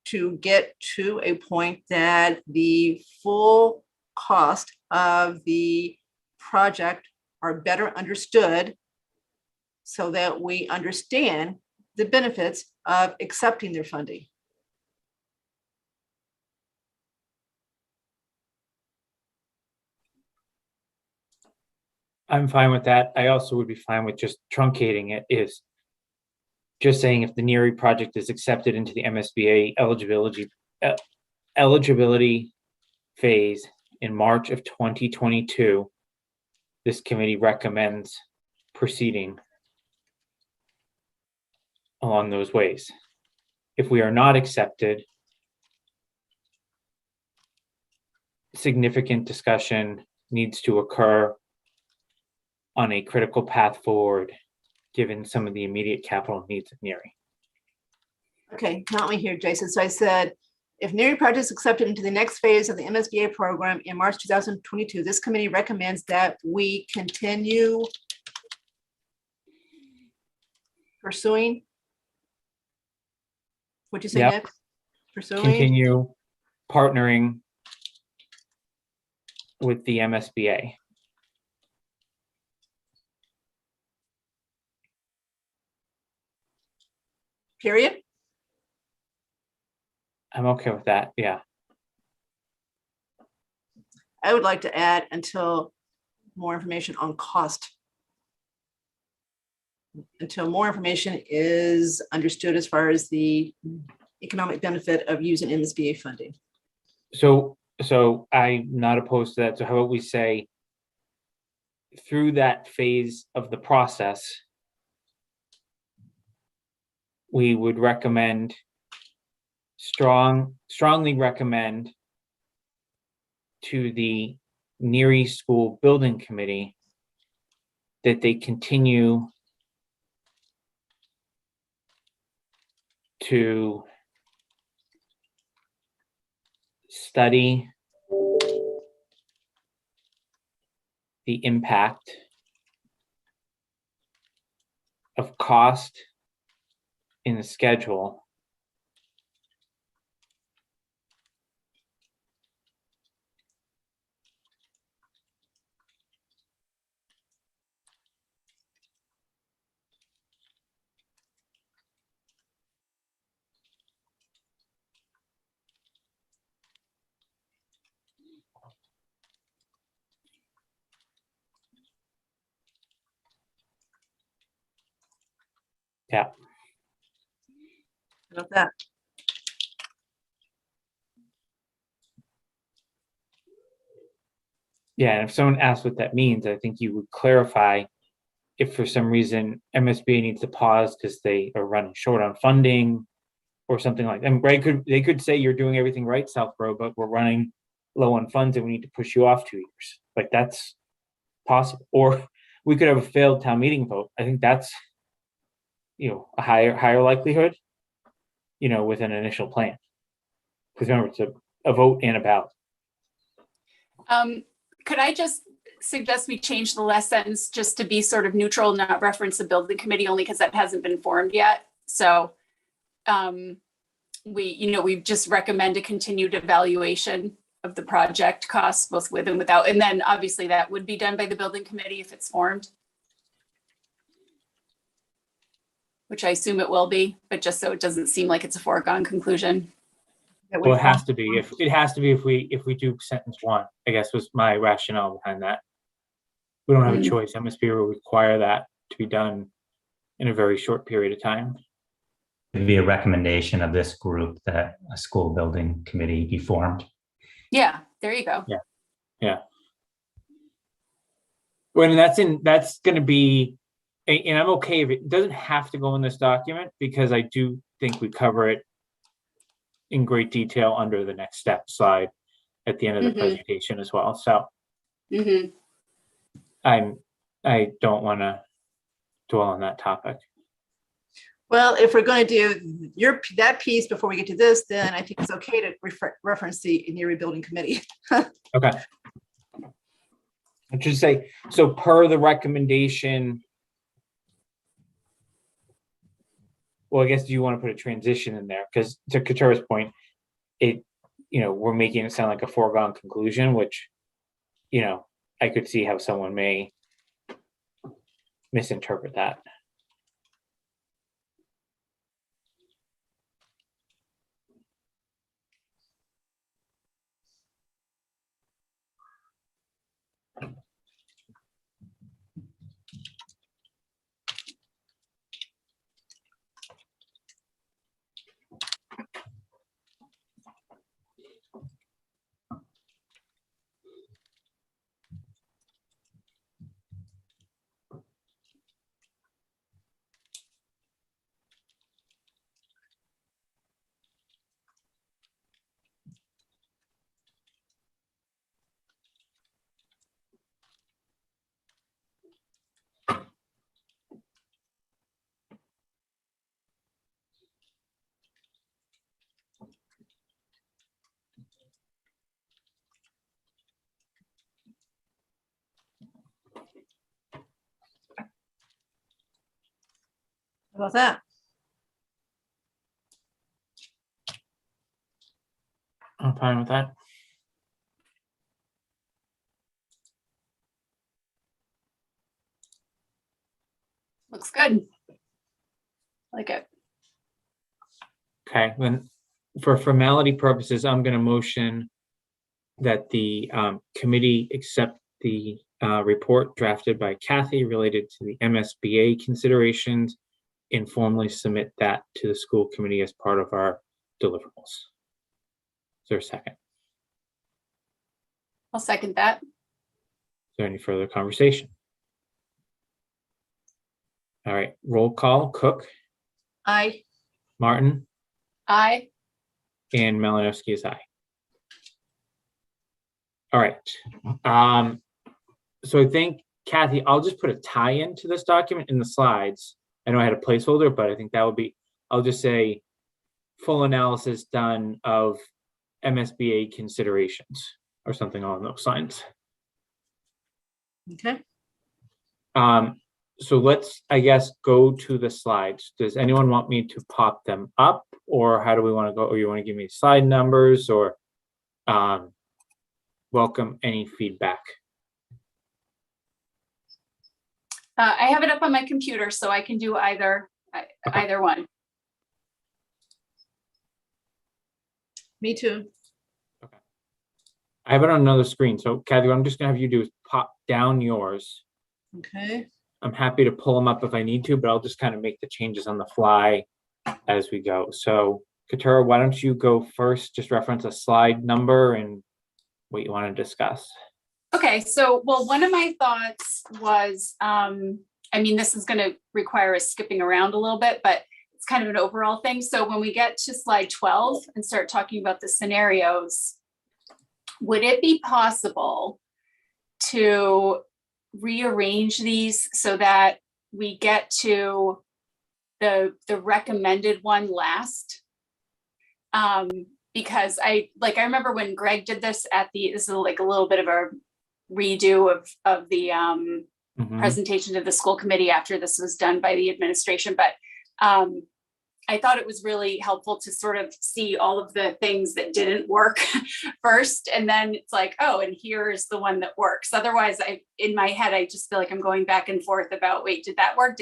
to get to a point that the full cost of the project are better understood, so that we understand the benefits of accepting their funding. I'm fine with that. I also would be fine with just truncating it, is just saying if the NERI project is accepted into the MSBA eligibility phase in March of 2022, this committee recommends proceeding along those ways. If we are not accepted, significant discussion needs to occur on a critical path forward, given some of the immediate capital needs of NERI. Okay, not me here, Jason. So I said, if NERI project is accepted into the next phase of the MSBA program in March 2022, this committee recommends that we continue pursuing. What'd you say Yep. next? Pursuing. Continue partnering with the MSBA. Period. I'm okay with that, yeah. I would like to add until more information on cost. Until more information is understood as far as the economic benefit of using MSBA funding. So I'm not opposed to that. So how about we say, through that phase of the process, we would recommend, strongly recommend to the NERI School Building Committee that they continue to study the impact of cost in the schedule yeah. About that. Yeah, and if someone asks what that means, I think you would clarify if for some reason MSBA needs to pause because they are running short on funding or something like that. And they could say you're doing everything right, Southborough, but we're running low on funds and we need to push you off 2 years. Like, that's possible. Or we could have a failed town meeting vote. I think that's a higher likelihood, with an initial plan. Because remember, it's a vote and a ballot. Could I just suggest we change the last sentence just to be sort of neutral, not reference the building committee, only because that hasn't been formed yet. So we just recommend a continued evaluation of the project costs, both with and without. And then obviously that would be done by the building committee if it's formed, which I assume it will be, but just so it doesn't seem like it's a foregone conclusion. Well, it has to be if we do sentence one, I guess was my rationale behind that. We don't have a choice. MSB will require that to be done in a very short period of time. It'd be a recommendation of this group that a school building committee be formed. Yeah, there you go. Yeah. When that's going to be, and I'm okay if it doesn't have to go in this document, because I do think we cover it in great detail under the next step slide at the end of the presentation as well. So I don't want to dwell on that topic. Well, if we're going to do that piece before we get to this, then I think it's okay to reference the Erie Building Committee. Okay. I should say, so per the recommendation, well, I guess, do you want to put a transition in there? Because to Katura's point, we're making it sound like a foregone conclusion, which, I could see how someone may misinterpret that. How about that? I'm fine with that. Looks good. Like it. Okay, then for formality purposes, I'm going to motion that the committee accept the report drafted by Kathy related to the MSBA considerations and formally submit that to the school committee as part of our deliverables. Is there a second? I'll second that. Is there any further conversation? All right, roll call. Cook, Aye. Martin, Aye. and Malinowski is aye. All right. So I think, Kathy, I'll just put a tie-in to this document in the slides. I know I had a placeholder, but I think that would be, I'll just say full analysis done of MSBA considerations or something along those lines. Okay. So let's, I guess, go to the slides. Does anyone want me to pop them up, or how do we want to go? Or you want to give me slide numbers, or welcome any feedback? I have it up on my computer, so I can do either one. Me too. Okay. I have it on another screen. So Kathy, what I'm just gonna have you do is pop down yours. Okay. I'm happy to pull them up if I need to, but I'll just kind of make the changes on the fly as we go. So Katura, why don't you go first? Just reference a slide number and what you want to discuss. Okay, so, well, one of my thoughts was, this is going to require us skipping around a little bit, but it's kind of an overall thing. So when we get to slide 12 and start talking about the scenarios, would it be possible to rearrange these so that we get to the recommended one last. Because I remember when Greg did this this is like a little bit of a redo of the Mhm. presentation to the school committee after this was done by the administration, but I thought it was really helpful to sort of see all of the things that didn't work first, and then it's like, oh, and here's the one that works. Otherwise, in my head, I just feel like I'm going back and forth about, wait, did that work?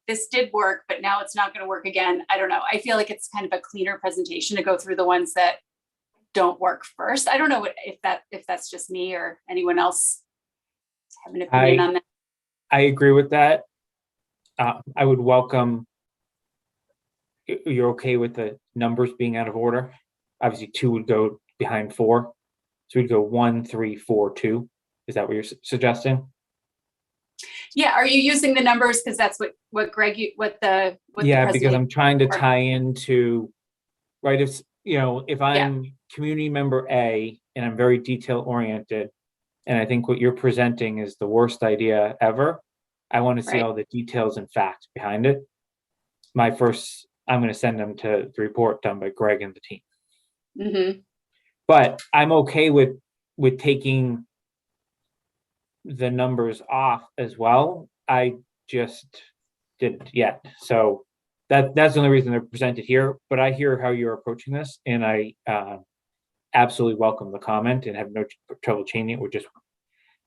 This did work, but now it's not going to work again. I don't know. I feel like it's kind of a cleaner presentation to go through the ones that don't work first. I don't know if that's just me or anyone else have an opinion on that. I agree with that. I would welcome. You're okay with the numbers being out of order? Obviously, 2 would go behind 4, so we'd go 1, 3, 4, 2. Is that what you're suggesting? Yeah. Are you using the numbers because that's what Greg the Because I'm trying to or- tie into, right? If I'm community member A and I'm very detail oriented, and I think what you're presenting is the worst idea ever, I want to see Right. all the details and facts behind it. I'm going to send them to the report done by Greg and the team. Mhm. But I'm okay with taking the numbers off as well. I just didn't yet. So that's the only reason they're presented here. But I hear how you're approaching this, and I absolutely welcome the comment and have no trouble changing it. We'll just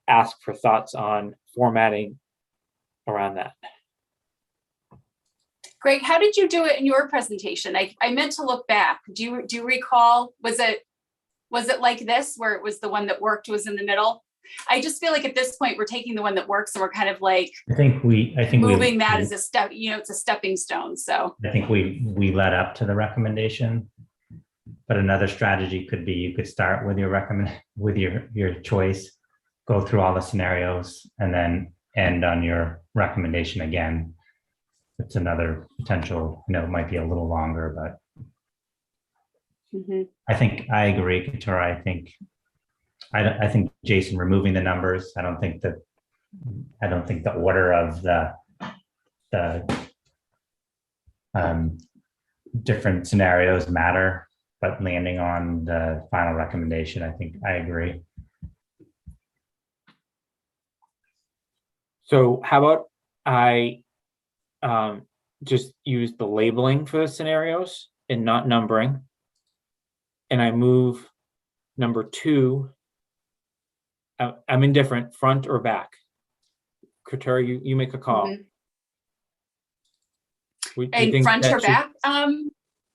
ask for thoughts on formatting around that. Greg, how did you do it in your presentation? I meant to look back. Do you recall? Was it like this, where it was the one that worked was in the middle? I just feel like at this point we're taking the one that works and we're kind of like I think moving that as a step. It's a stepping stone. So I think we led up to the recommendation, but another strategy could be you could start with your choice, go through all the scenarios, and then end on your recommendation again. It's another potential. It might be a little longer, but I think I agree, Katura. I think Jason removing the numbers. I don't think the order of the different scenarios matter, but landing on the final recommendation, I think I agree. So how about I just use the labeling for the scenarios and not numbering, and I move number 2. I'm indifferent, front or back. Katura, you make a call. Mhm. Do you in think front that or should back?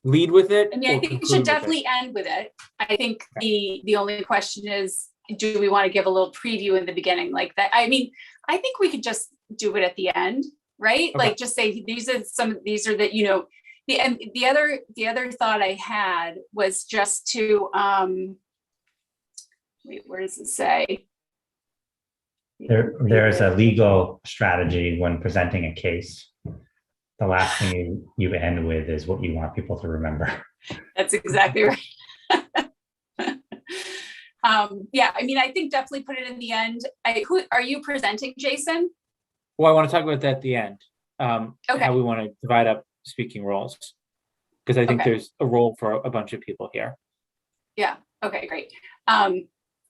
lead with it? I mean, I or think it conclude should with it? definitely end with it. I think the only question is, do we want to give a little preview in the beginning like that? I mean, I think we could just do it at the end, right? Okay. Like just say these are the other thought I had was just to wait, where does it say? There's a legal strategy when presenting a case. The last thing you end with is what you want people to remember. That's exactly right. Yeah, I mean, I think definitely put it in the end. Who are you presenting, Jason? Well, I want to talk about that at the end. Okay. How we want to divide up speaking roles, because I think Okay. there's a role for a bunch of people here. Yeah. Okay, great.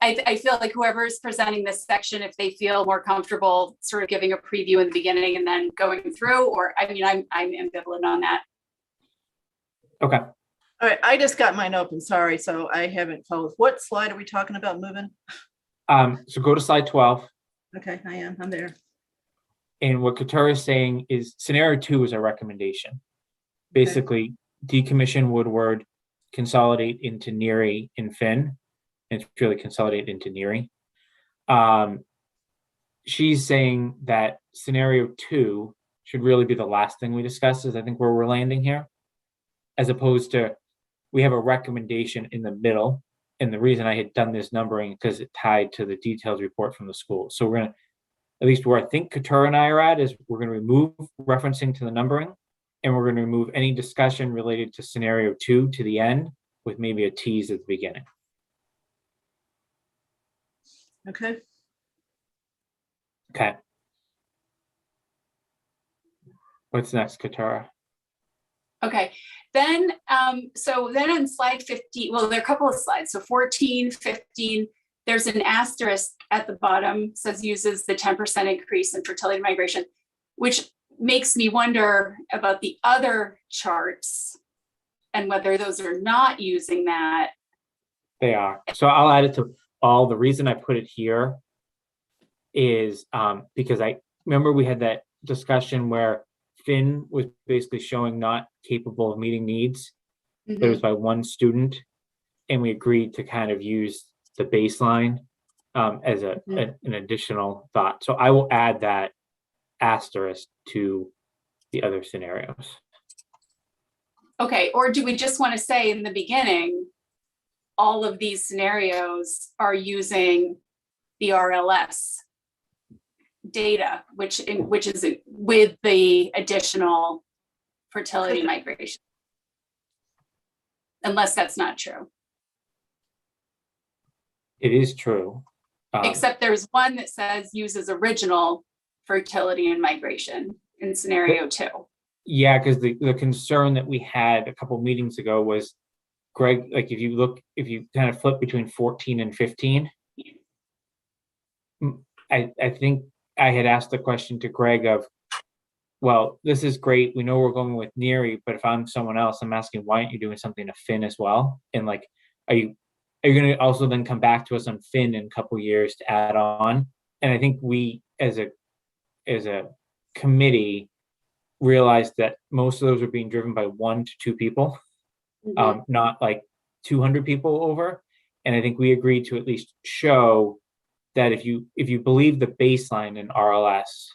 I feel like whoever's presenting this section, if they feel more comfortable sort of giving a preview in the beginning and then going through, or I mean, I'm ambivalent on that. Okay. All right, I just got mine open, sorry, so I haven't followed. What slide are we talking about moving? So go to slide 12. Okay, I'm there. And what Katura is saying is scenario 2 is a recommendation. Basically, decommission Woodward, consolidate into Neary and Finn, and it's really consolidate into Neary. She's saying that scenario 2 should really be the last thing we discuss, is I think where we're landing here, as opposed to we have a recommendation in the middle. And the reason I had done this numbering because it tied to the detailed report from the school. So we're going to, at least where I think Katura and I are at, is we're going to remove referencing to the numbering, and we're going to remove any discussion related to scenario 2 to the end, with maybe a tease at the beginning. Okay. Okay. What's next, Katura? Okay, then, so then on slide 15, well, there are a couple of slides. So 14, 15, there's an asterisk at the bottom, says uses the 10% increase in fertility migration, which makes me wonder about the other charts and whether those are not using that. They are. So I'll add it to all. The reason I put it here is because I remember we had that discussion where Finn was basically showing not capable of meeting needs, but it was by one student, and we agreed to kind of use the baseline as an additional thought. So I will add that asterisk to the other scenarios. Okay, or do we just want to say in the beginning, all of these scenarios are using the RLS data, which is with the additional fertility migration? Unless that's not true. It is true. Except there's one that says uses original fertility and migration in scenario 2. Yeah, because the concern that we had a couple meetings ago was, Greg, like if you kind of flip between 14 and 15, I think I had asked the question to Greg of, well, this is great. We know we're going with Neary, but if I'm someone else, I'm asking, why aren't you doing something to Finn as well? And like, are you going to also then come back to us on Finn in a couple years to add on? And I think we, as a committee, realized that most of those are being driven by 1 to 2 people, not like 200 people over. And I think we agreed to at least show that if you believe the baseline in RLS,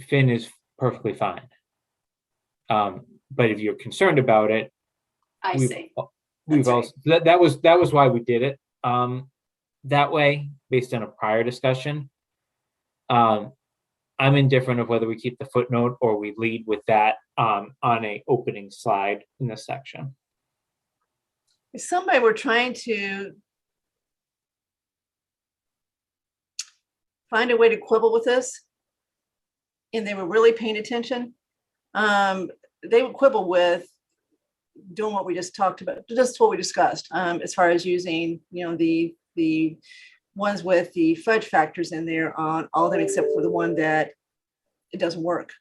Finn is perfectly fine. But if you're concerned about it, we've also that was why we did it that way, based on a prior discussion. I'm indifferent of whether we keep the footnote or we lead with that on a opening slide in this section. If somebody were trying to find a way to quibble with this, and they were really paying attention, they would quibble with doing what we just talked about, just what we discussed, as far as using, the ones with the fudge factors in there on all of them except for the one that it doesn't work.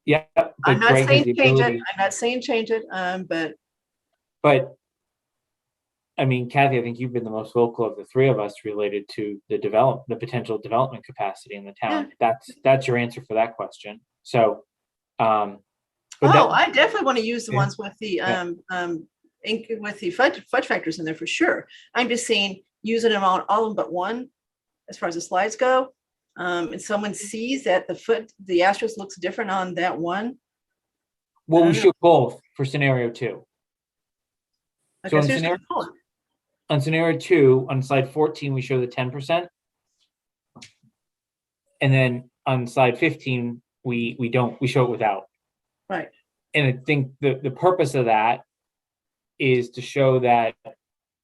Yeah, I'm not saying change it. I'm not saying change it, but I mean, Kathy, I think you've been the most vocal of the three of us related to the potential development capacity in the town. Yeah. That's your answer for that question. So, I definitely want to use the ones with the with the fudge factors in there for sure. I'm just saying using them on all of them but one, as far as the slides go. And someone sees that the asterisk looks different on that one. Well, we show both for scenario 2. Okay, so on scenario 2, on slide 14, we show the 10%. And then on slide 15, we show it without. Right. And I think the purpose of that is to show that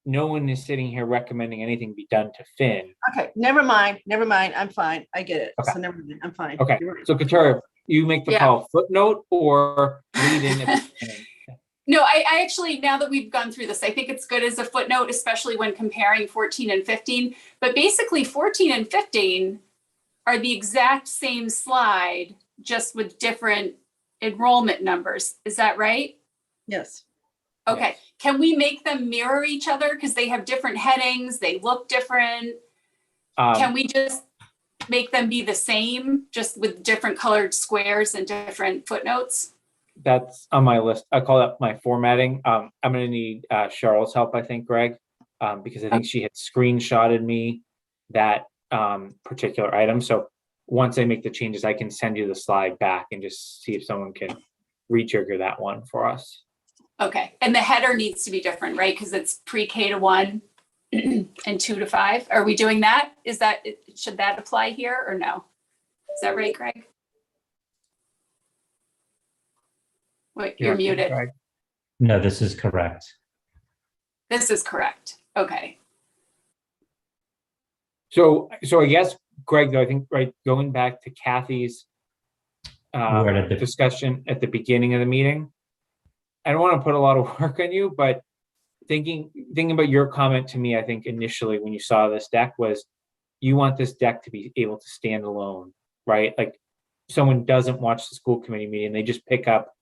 no one is sitting here recommending anything be done to Finn. Okay, never mind. I'm fine. I get it. Okay. So never mind. I'm fine. Okay. So Katura, you make the call, footnote or lead in at the beginning? No, I actually, now that we've gone through this, I think it's good as a footnote, especially when comparing 14 and 15. But basically 14 and 15 are the exact same slide, just with different enrollment numbers. Is that right? Yes. Okay. Yes. Can we make them mirror each other? Because they have different headings. They look different. Can we just make them be the same, just with different colored squares and different footnotes? That's on my list. I call that my formatting. I'm going to need Cheryl's help, I think, Greg, because I think she had screenshotted me that particular item. So once I make the changes, I can send you the slide back and just see if someone can retrigger that one for us. Okay. And the header needs to be different, right? Because it's pre-K to 1 and 2 to 5. Are we doing that? Should that apply here or no? Is that right, Greg? Wait, you're muted. Greg. No, this is correct. This is correct. Okay. So I guess Greg, though, I think, right, going back to Kathy's Where did the- discussion at the beginning of the meeting, I don't want to put a lot of work on you, but thinking about your comment to me, I think initially when you saw this deck was you want this deck to be able to stand alone, right? Like someone doesn't watch the school committee meeting, they just pick up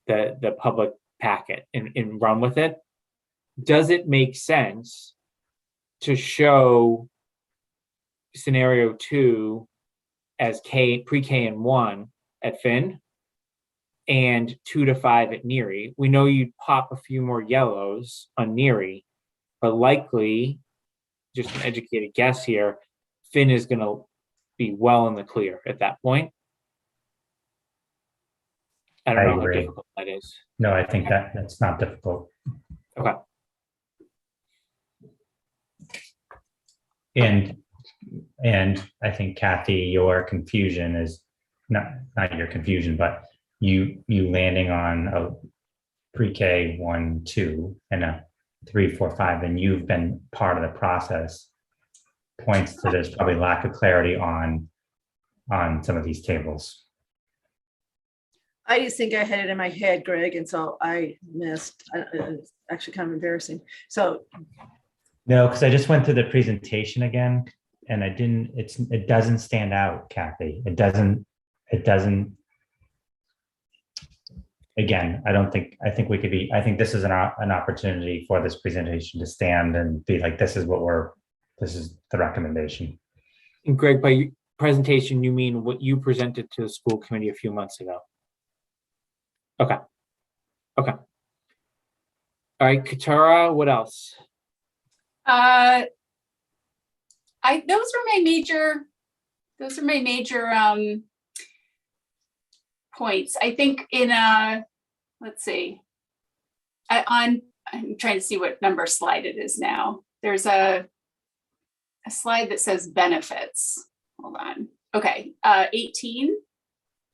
the public packet and run with it. Does it make sense to show scenario 2 as pre-K and 1 at Finn and 2 to 5 at Neary? We know you'd pop a few more yellows on Neary, but likely, just an educated guess here, Finn is going to be well in the clear at that point. I don't I know how agree. difficult that is. No, I think that's not difficult. Okay. And I think Kathy, your confusion is not your confusion, but you landing on a pre-K 1, 2 and a 3, 4, 5, and you've been part of the process points to there's probably lack of clarity on some of these tables. I just think I had it in my head, Greg, and so I missed. It's actually kind of embarrassing. So No, because I just went through the presentation again and it doesn't stand out, Kathy. It doesn't, again, I think this is an opportunity for this presentation to stand and be like, this is the recommendation. And Greg, by presentation, you mean what you presented to the school committee a few months ago? Okay. All right, Katara, what else? Those were my major points. I think in let's see, I'm trying to see what number slide it is now. There's a slide that says benefits. Hold on. Okay, 18.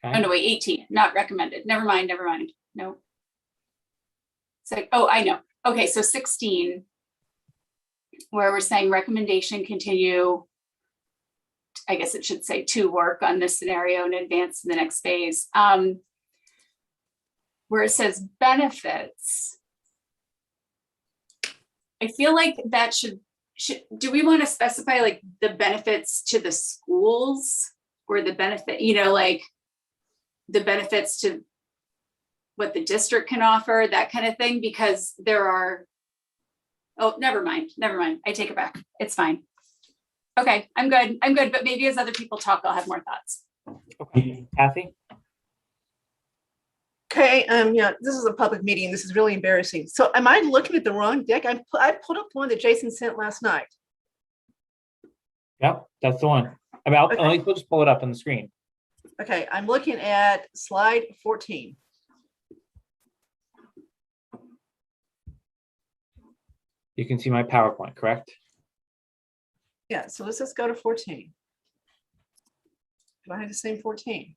Okay. Oh no, wait, 18, not recommended. Never mind. No. It's like, oh, I know. Okay, so 16, where we're saying recommendation continue, I guess it should say to work on this scenario and advance to the next phase. Where it says benefits, I feel like that should do we want to specify like the benefits to the schools or the benefit, like the benefits to what the district can offer, that kind of thing, because there are, oh, never mind. I take it back. It's fine. Okay, I'm good. But maybe as other people talk, I'll have more thoughts. Okay, Kathy? okay, yeah, this is a public meeting. This is really embarrassing. So am I looking at the wrong deck? I put up the one that Jason sent last night. Yep, that's the one. Let me just pull it up on the screen. Okay, I'm looking at slide 14. You can see my PowerPoint, correct? Yeah, so let's just go to 14. Do I have the same 14?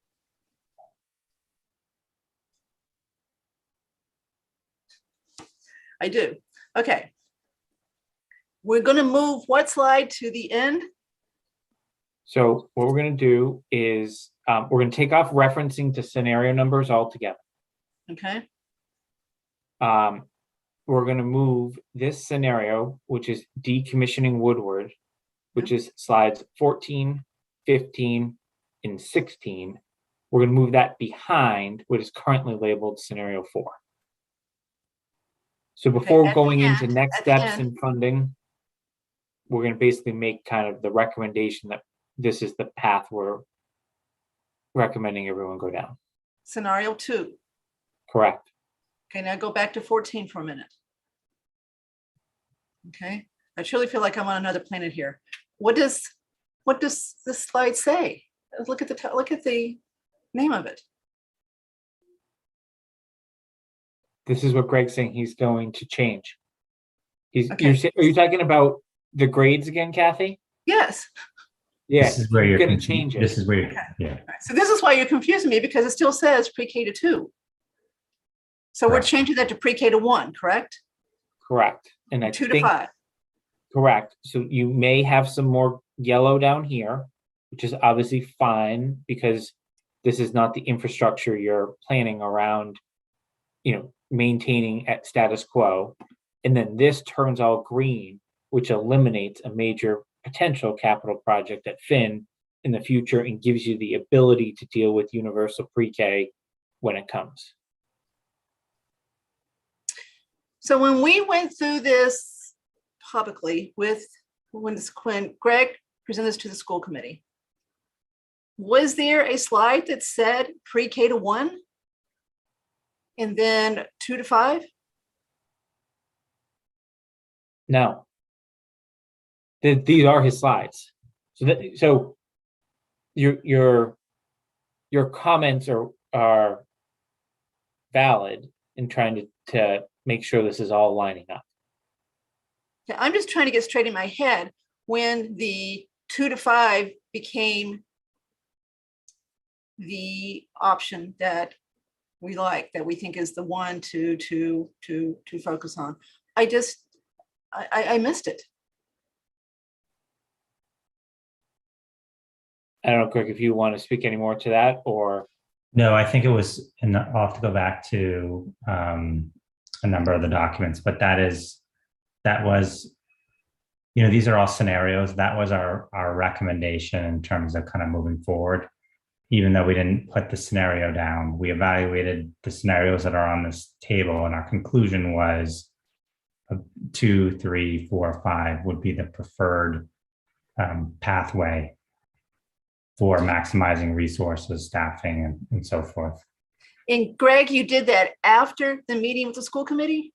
I do. Okay. We're going to move what slide to the end? So what we're going to do is we're going to take off referencing to scenario numbers altogether. Okay. We're going to move this scenario, which is decommissioning Woodward, which is slides 14, 15, and 16. We're going to move that behind what is currently labeled scenario 4. So before going into next steps in funding, we're going to basically make kind of the recommendation that this is the path we're recommending everyone go down. Scenario 2. Correct. Okay, now go back to 14 for a minute. Okay, I truly feel like I'm on another planet here. What does this slide say? Look at the name of it. This is what Greg's saying he's going to change. Okay. Are you talking about the grades again, Kathy? Yes. Yeah. This is where you're going to change it. This is where you're, Okay. yeah. All right, so this is why you're confusing me, because it still says pre-K to 2. So we're Correct. changing that to pre-K to 1, correct? Correct. And I 2 to think 5. correct. So you may have some more yellow down here which is obviously fine because this is not the infrastructure you're planning around, maintaining at status quo. And then this turns all green, which eliminates a major potential capital project at Finn in the future and gives you the ability to deal with universal pre-K when it comes. So when we went through this publicly when Greg presented this to the school committee, was there a slide that said pre-K to 1 and then 2 to 5? No. These are his slides. So your comments are valid in trying to make sure this is all lining up. Yeah, I'm just trying to get straight in my head when the 2 to 5 became the option that we like, that we think is the one to focus on. I missed it. I don't know, Greg, if you want to speak any more to that, or No, I think it was, and I'll have to go back to a number of the documents, but that was, these are all scenarios. That was our recommendation in terms of kind of moving forward. Even though we didn't put the scenario down, we evaluated the scenarios that are on this table, and our conclusion was 2, 3, 4, 5 would be the preferred pathway for maximizing resources, staffing, and so forth. And Greg, you did that after the meeting with the school committee?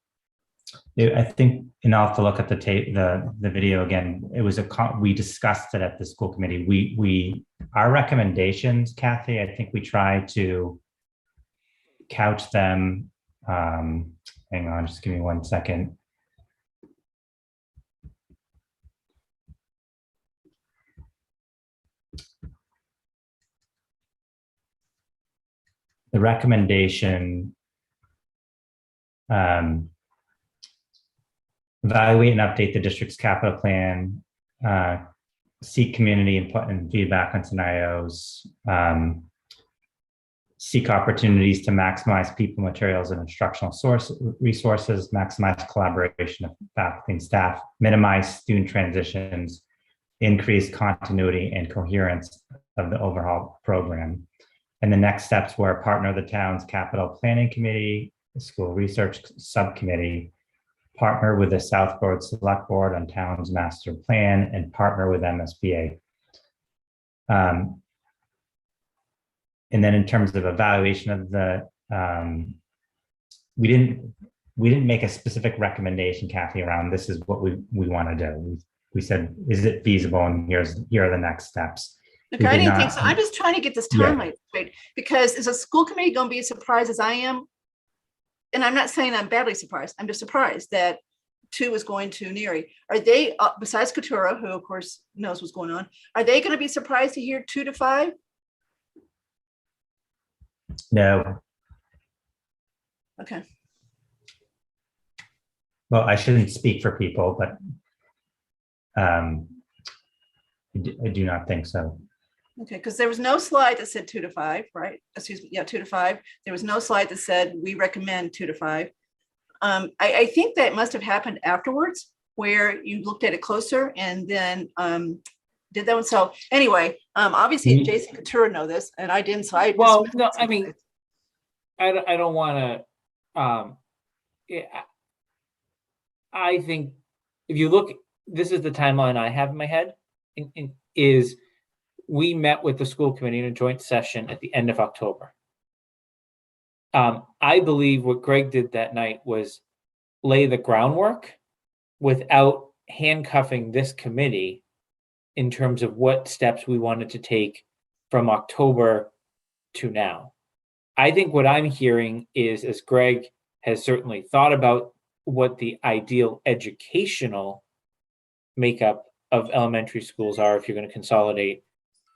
I think, and I'll have to look at the video again. It was we discussed it at the school committee. Our recommendations, Kathy, I think we tried to couch them. Hang on, just give me 1 second. The recommendation, evaluate and update the district's capital plan, seek community input and feedback on scenarios, seek opportunities to maximize people, materials, and instructional resources, maximize collaboration of faculty and staff, minimize student transitions, increase continuity and coherence of the overall program. And the next steps were partner the town's capital planning committee, the school research subcommittee, partner with the Southboard Select Board on town's master plan, and partner with MSBA. And then in terms of evaluation of the, we didn't make a specific recommendation, Kathy, around this is what we want to do. We said, is it feasible? And here are the next steps. Look, I didn't think so. I'm just trying to get this timeline straight, because is a school committee going to be as surprised as I am? And I'm not saying I'm badly surprised. I'm just surprised that 2 is going to Neary. Are they, besides Katura, who of course knows what's going on, are they going to be surprised to hear 2 to 5? No. Okay. Well, I shouldn't speak for people, but I do not think so. Okay, because there was no slide that said 2 to 5, right? Excuse me, yeah, 2 to 5. There was no slide that said we recommend 2 to 5. I think that must have happened afterwards, where you looked at it closer and then did that one. So anyway, obviously Jason Couture know this, and I didn't. So I well, no, I mean, I don't want to. I think if you look, this is the timeline I have in my head. Is we met with the school committee in a joint session at the end of October. I believe what Greg did that night was lay the groundwork without handcuffing this committee in terms of what steps we wanted to take from October to now. I think what I'm hearing is, as Greg has certainly thought about what the ideal educational makeup of elementary schools are if you're going to consolidate,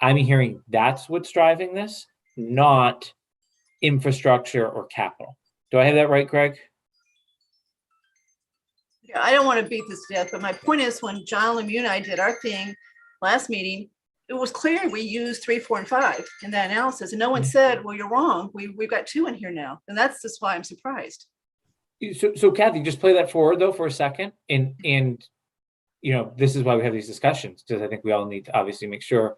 I'm hearing that's what's driving this, not infrastructure or capital. Do I have that right, Greg? Yeah, I don't want to beat this to death, but my point is, when John Lemieux and I did our thing last meeting, it was clear we used 3, 4, and 5 in that analysis, and no one said, well, you're wrong. We've got 2 in here now. And that's just why I'm surprised. So Kathy, just play that forward though for a second. And this is why we have these discussions, because I think we all need to obviously make sure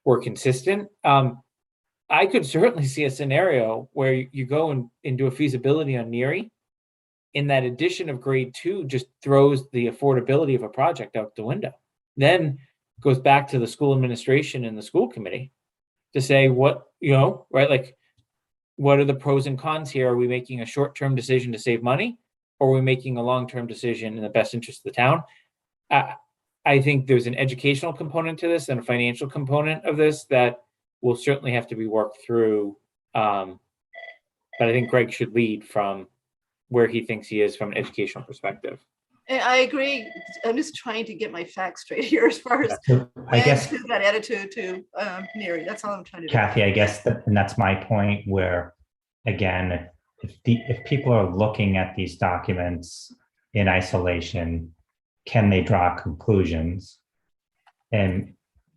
we're consistent. I could certainly see a scenario where you go and do a feasibility on Neary, and that addition of grade 2 just throws the affordability of a project out the window. Then goes back to the school administration and the school committee to say what, right? Like, what are the pros and cons here? Are we making a short-term decision to save money, or are we making a long-term decision in the best interest of the town? I think there's an educational component to this and a financial component of this that will certainly have to be worked through. But I think Greg should lead from where he thinks he is from an educational perspective. I agree. I'm just trying to get my facts straight here as far as So I guess, who got attitude to Neary. That's all I'm trying to do. Kathy, I guess and that's my point where, again, if people are looking at these documents in isolation, can they draw conclusions? And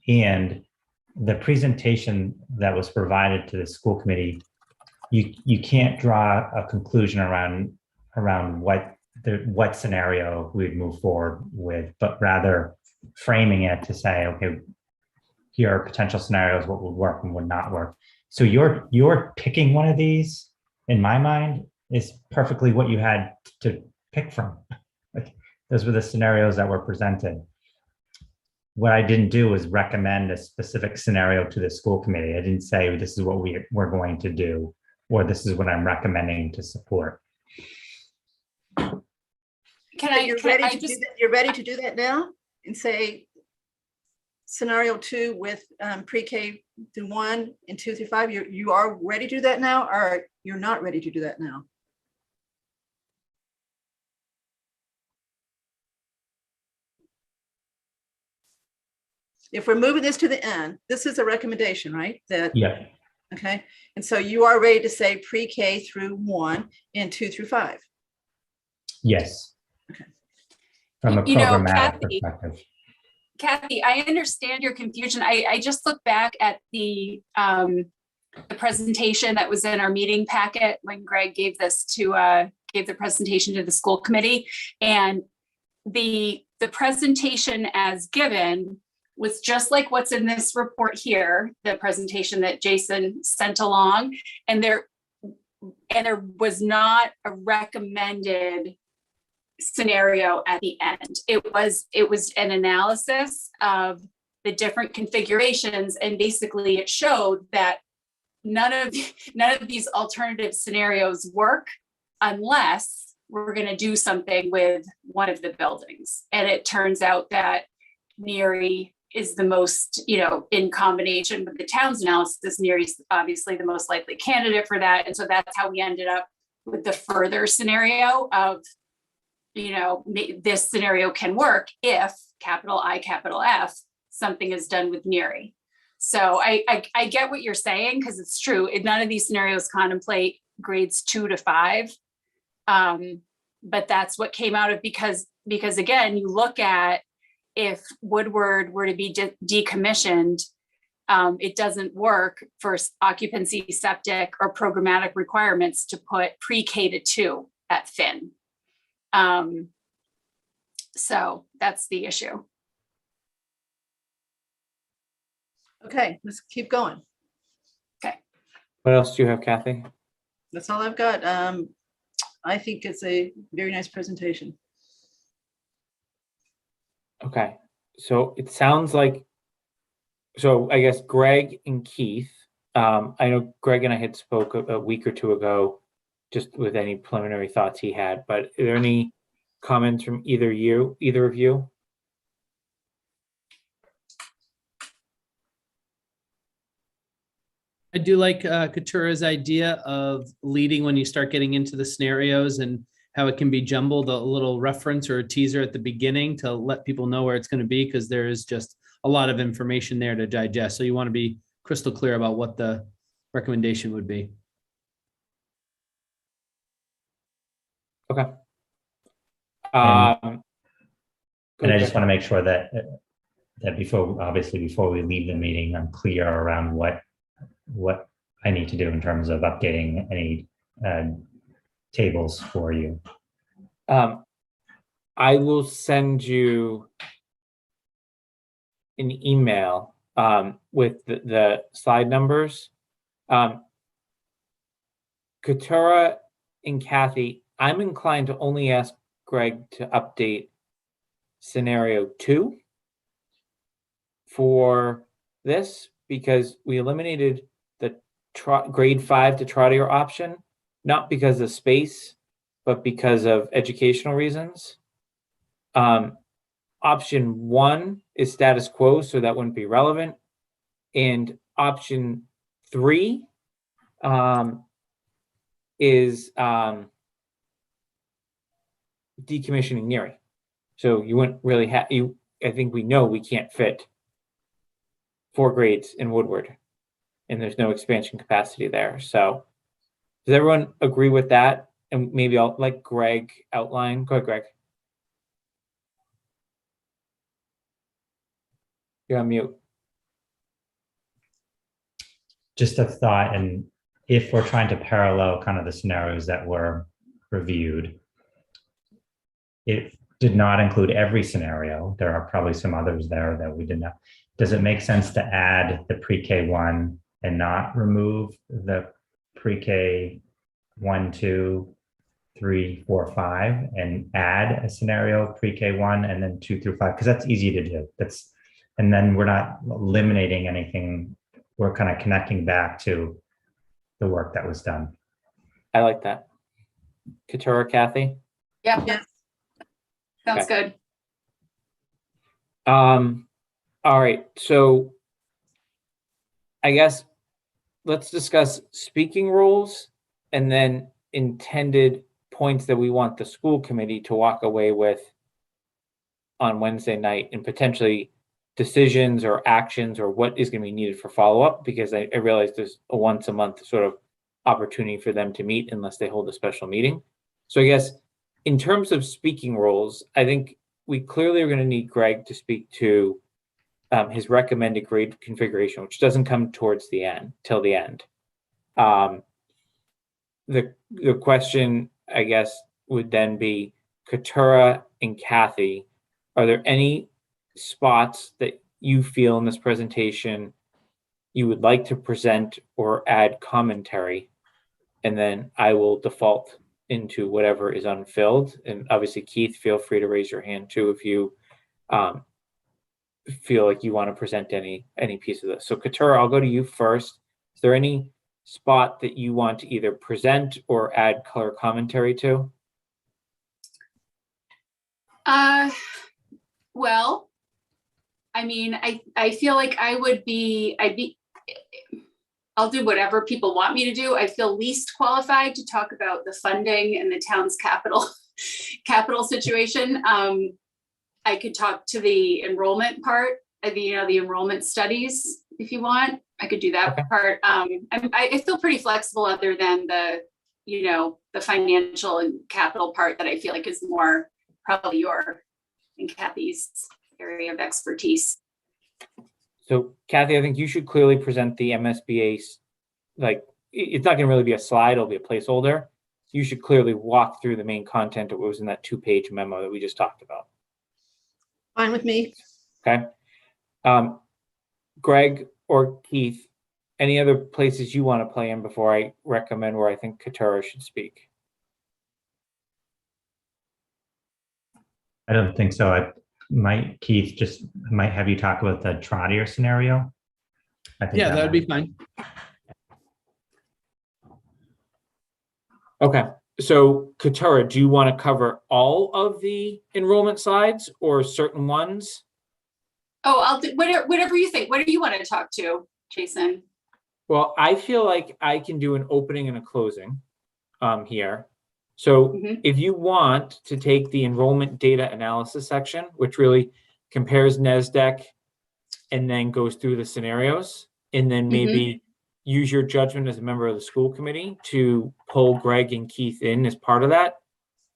the presentation that was provided to the school committee, you can't draw a conclusion around what scenario we'd move forward with, but rather framing it to say, okay, here are potential scenarios, what would work and would not work. So you're picking one of these, in my mind, is perfectly what you had to pick from. Like, those were the scenarios that were presented. What I didn't do was recommend a specific scenario to the school committee. I didn't say this is what we're going to do, or this is what I'm recommending to support. You're ready to do that now and say scenario 2 with pre-K through 1 and 2 through 5. You are ready to do that now, or you're not ready to do that now? If we're moving this to the end, this is a recommendation, right? Yeah. Okay. And so you are ready to say pre-K through 1 and 2 through 5. Yes. Okay. From a programmatic perspective. Kathy, I understand your confusion. I just look back at the presentation that was in our meeting packet when Greg gave the presentation to the school committee, and the presentation as given was just like what's in this report here, the presentation that Jason sent along, and there was not a recommended scenario at the end. It was an analysis of the different configurations, and basically it showed that none of these alternative scenarios work unless we're going to do something with one of the buildings. And it turns out that Neary is the most, in combination with the town's analysis, Neary is obviously the most likely candidate for that. And so that's how we ended up with the further scenario of, this scenario can work if capital I, capital F, something is done with Neary. So I get what you're saying, because it's true. None of these scenarios contemplate grades 2 to 5. But that's what came out of, because again, you look at, if Woodward were to be decommissioned, it doesn't work for occupancy, septic, or programmatic requirements to put pre-K to 2 at Finn. So that's the issue. Okay, let's keep going. Okay. What else do you have, Kathy? That's all I've got. I think it's a very nice presentation. Okay, so it sounds like, I guess Greg and Keith, I know Greg and I had spoke a week or two ago, just with any preliminary thoughts he had, but are there any comments from either of you? I do like Katura's idea of leading when you start getting into the scenarios and how it can be jumbled, a little reference or a teaser at the beginning to let people know where it's going to be, because there is just a lot of information there to digest. So you want to be crystal clear about what the recommendation would be. Okay. And I just want to make sure that that before we leave the meeting, I'm clear around what I need to do in terms of updating any tables for you. I will send you an email with the slide numbers. Katura and Kathy, I'm inclined to only ask Greg to update scenario 2 for this because we eliminated the grade 5 to trotter option, not because of space, but because of educational reasons. Option 1 is status quo, so that wouldn't be relevant. And option 3 is decommissioning Neary. So you wouldn't really have I think we know we can't fit 4 grades in Woodward, and there's no expansion capacity there. So does everyone agree with that? And maybe I'll let Greg outline. Go ahead, Greg. You're on mute. Just a thought, and if we're trying to parallel kind of the scenarios that were reviewed, it did not include every scenario. There are probably some others there that we did not. Does it make sense to add the pre-K 1 and not remove the pre-K 1, 2, 3, 4, 5 and add a scenario pre-K 1 and then 2 through 5? Because that's easy to do. And then we're not eliminating anything. We're kind of connecting back to the work that was done. I like that. Katura, Kathy? Yeah, Yes. sounds good. All right, so I guess let's discuss speaking rules and then intended points that we want the school committee to walk away with on Wednesday night, and potentially decisions or actions or what is going to be needed for follow-up, because I realize there's a once a month sort of opportunity for them to meet unless they hold a special meeting. So I guess in terms of speaking rules, I think we clearly are going to need Greg to speak to his recommended grade configuration, which doesn't come towards the end, till the end. The question, I guess, would then be, Katura and Kathy, are there any spots that you feel in this presentation you would like to present or add commentary? And then I will default into whatever is unfilled. And obviously, Keith, feel free to raise your hand too if you feel like you want to present any piece of this. So Katura, I'll go to you first. Is there any spot that you want to either present or add color commentary to? Well, I mean, I feel like I'll do whatever people want me to do. I feel least qualified to talk about the funding and the town's capital situation. I could talk to the enrollment part, the enrollment studies, if you want. I could do that Okay. part. I feel pretty flexible, other than the financial and capital part that I feel like is more probably your and Kathy's area of expertise. So Kathy, I think you should clearly present the MSBA, like it's not going to really be a slide, it'll be a placeholder. You should clearly walk through the main content of what was in that 2-page memo that we just talked about. Fine with me. Okay. Greg or Keith, any other places you want to play in before I recommend where I think Katura should speak? I don't think so. Keith just might have you talk about the Trotter scenario. I think Yeah, that would be fine. Okay. So Katura, do you want to cover all of the enrollment slides or certain ones? Oh, I'll do whatever you think. What do you want to talk to, Jason? Well, I feel like I can do an opening and a closing here. So if you want to take the enrollment data analysis section, which really compares NESDEC and then goes through the scenarios, and then maybe use your judgment as a member of the school committee to pull Greg and Keith in as part of that,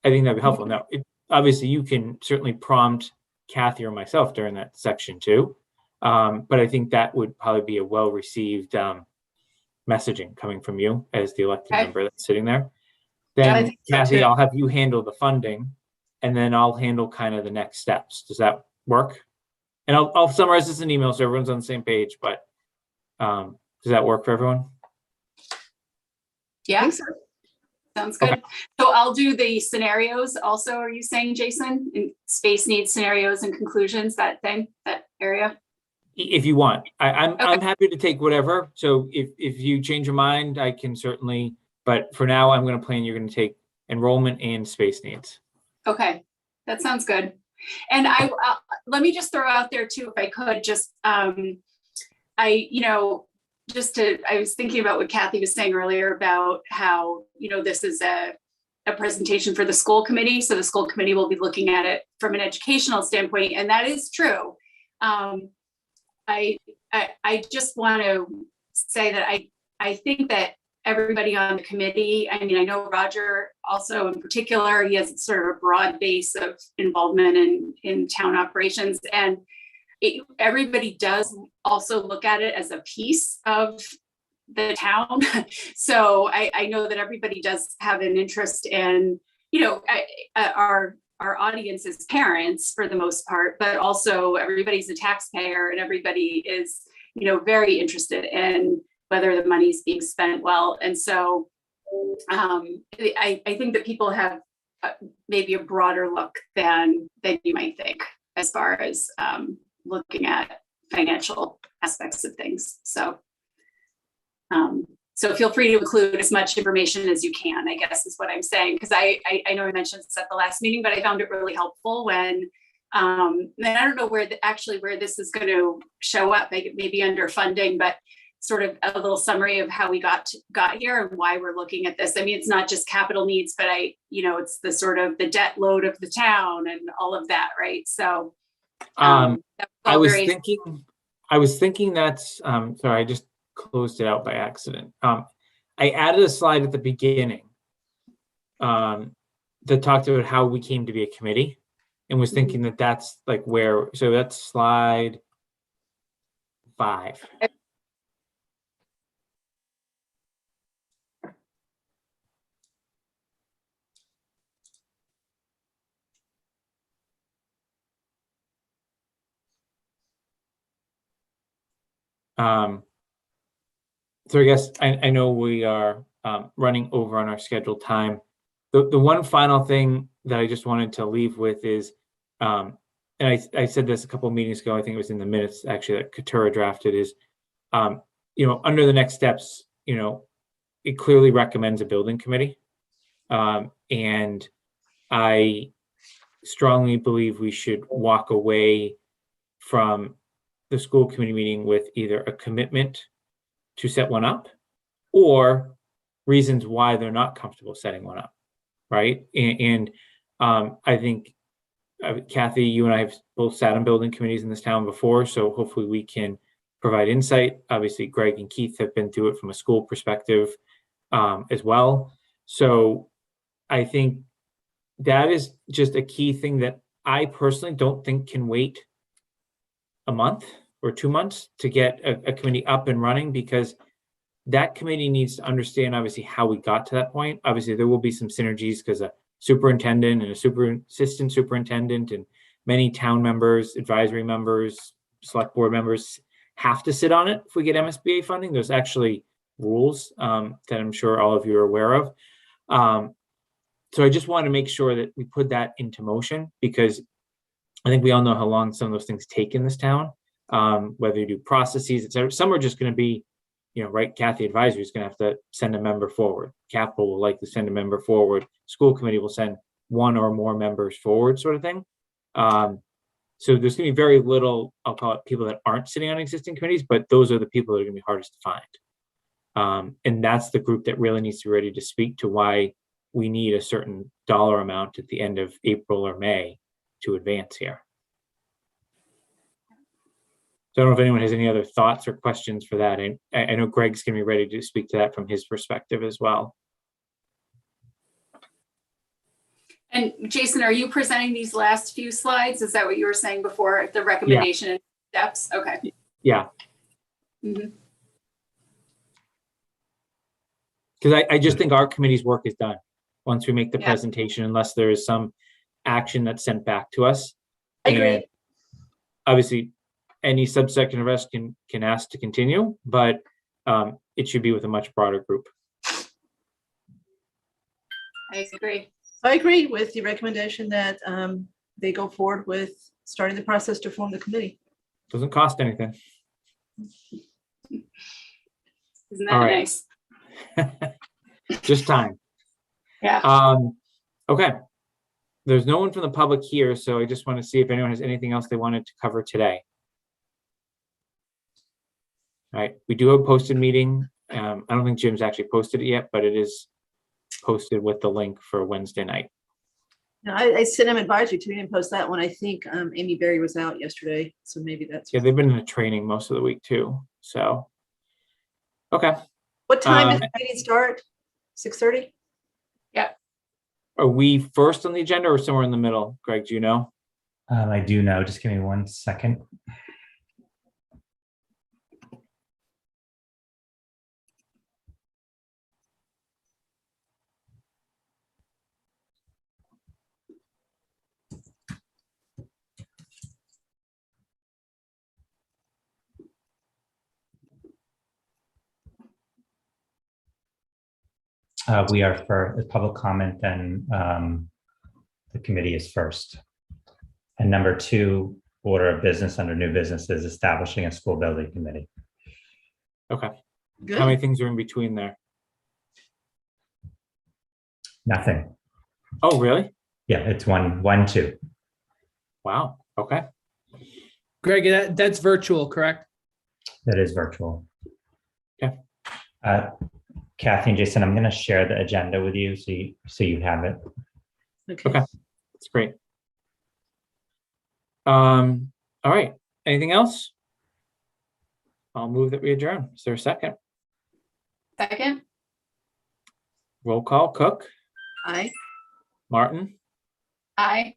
I think that'd be helpful. Now, obviously, you can certainly prompt Kathy or myself during that section too. But I think that would probably be a well-received messaging coming from you as the elected Okay. member that's sitting there. Yeah, I Then think so, Kathy, too. I'll have you handle the funding, and then I'll handle kind of the next steps. Does that work? And I'll summarize this in email so everyone's on the same page, but does that work for everyone? I Yeah, think so. sounds good. So I'll do the scenarios also, are you saying, Jason? In space needs scenarios and conclusions, that thing, that area? If you want, I'm Okay. happy to take whatever. So if you change your mind, I can certainly, but for now, I'm going to plan you're going to take enrollment and space needs. Okay, that sounds good. And let me just throw out there too, if I could, just, I was thinking about what Kathy was saying earlier about how, this is a presentation for the school committee. So the school committee will be looking at it from an educational standpoint, and that is true. I just want to say that I think that everybody on the committee, I mean, I know Roger also in particular, he has sort of a broad base of involvement in town operations, and everybody does also look at it as a piece of the town. So I know that everybody does have an interest in, our audience is parents for the most part, but also everybody's a taxpayer and everybody is, very interested in whether the money's being spent well. And so I think that people have maybe a broader look than you might think as far as looking at financial aspects of things. So feel free to include as much information as you can, I guess is what I'm saying. Because I know I mentioned this at the last meeting, but I found it really helpful when, and I don't know where this is going to show up, maybe under funding, but sort of a little summary of how we got here and why we're looking at this. I mean, it's not just capital needs, but it's the sort of the debt load of the town and all of that, right? So I was thinking that's, sorry, I just closed it out by accident. I added a slide at the beginning that talked about how we came to be a committee, and was thinking that that's like so that's slide 5. So I guess I know we are running over on our scheduled time. The one final thing that I just wanted to leave with is, and I said this a couple of meetings ago, I think it was in the minutes actually that Katura drafted, is, under the next steps, it clearly recommends a building committee. And I strongly believe we should walk away from the school committee meeting with either a commitment to set one up or reasons why they're not comfortable setting one up, right? And I think, Kathy, you and I have both sat on building committees in this town before, so hopefully we can provide insight. Obviously, Greg and Keith have been through it from a school perspective as well. So I think that is just a key thing that I personally don't think can wait a month or 2 months to get a committee up and running, because that committee needs to understand obviously how we got to that point. Obviously there will be some synergies because a superintendent and assistant superintendent and many town members, advisory members, select board members have to sit on it if we get MSBA funding. There's actually rules that I'm sure all of you are aware of. So I just want to make sure that we put that into motion, because I think we all know how long some of those things take in this town, whether you do processes, et cetera. Some are just going to be, right, Kathy Advisory is going to have to send a member forward. Capital will likely send a member forward. School committee will send one or more members forward, sort of thing. So there's going to be very little, I'll call it, people that aren't sitting on existing committees, but those are the people that are going to be hardest to find. And that's the group that really needs to be ready to speak to why we need a certain dollar amount at the end of April or May to advance here. So I don't know if anyone has any other thoughts or questions for that. I know Greg's going to be ready to speak to that from his perspective as well. And Jason, are you presenting these last few slides? Is that what you were saying before, the recommendation and steps? Okay. Yeah, Mhm. because I just think our committee's work is done once we make the Yeah. presentation, unless there is some action that's sent back to us. I agree. And obviously, any subsection of us can ask to continue, but it should be with a much broader group. I agree. I agree with the recommendation that they go forward with starting the process to form the committee. Doesn't cost anything. Isn't All that right. nice? Just time. Yeah. Okay. There's no one from the public here, so I just want to see if anyone has anything else they wanted to cover today. All right, we do have a posted meeting. I don't think Jim's actually posted it yet, but it is posted with the link for Wednesday night. No, I sent him advisory to, we didn't post that one. I think Amy Berry was out yesterday, so maybe that's. Yeah, they've been in a training most of the week too, so. Okay, What time does the meeting start? 6:30? are we first on the agenda or somewhere in the middle? Greg, do you know? I do know. Just give me 1 second. We are for public comment, then the committee is first. And number 2, order of business under new business is establishing a school building committee. Okay, how Good. many things are in between there? Nothing. Oh, really? Yeah, it's 1, 2. Wow, okay. Greg, that's virtual, correct? That is virtual. Okay. Kathy and Jason, I'm going to share the agenda with you so you have it. Okay. Okay. That's great. All right, anything else? I'll move that we adjourn. Is there a second? Second? Roll call, Cook, Aye. Martin, Aye.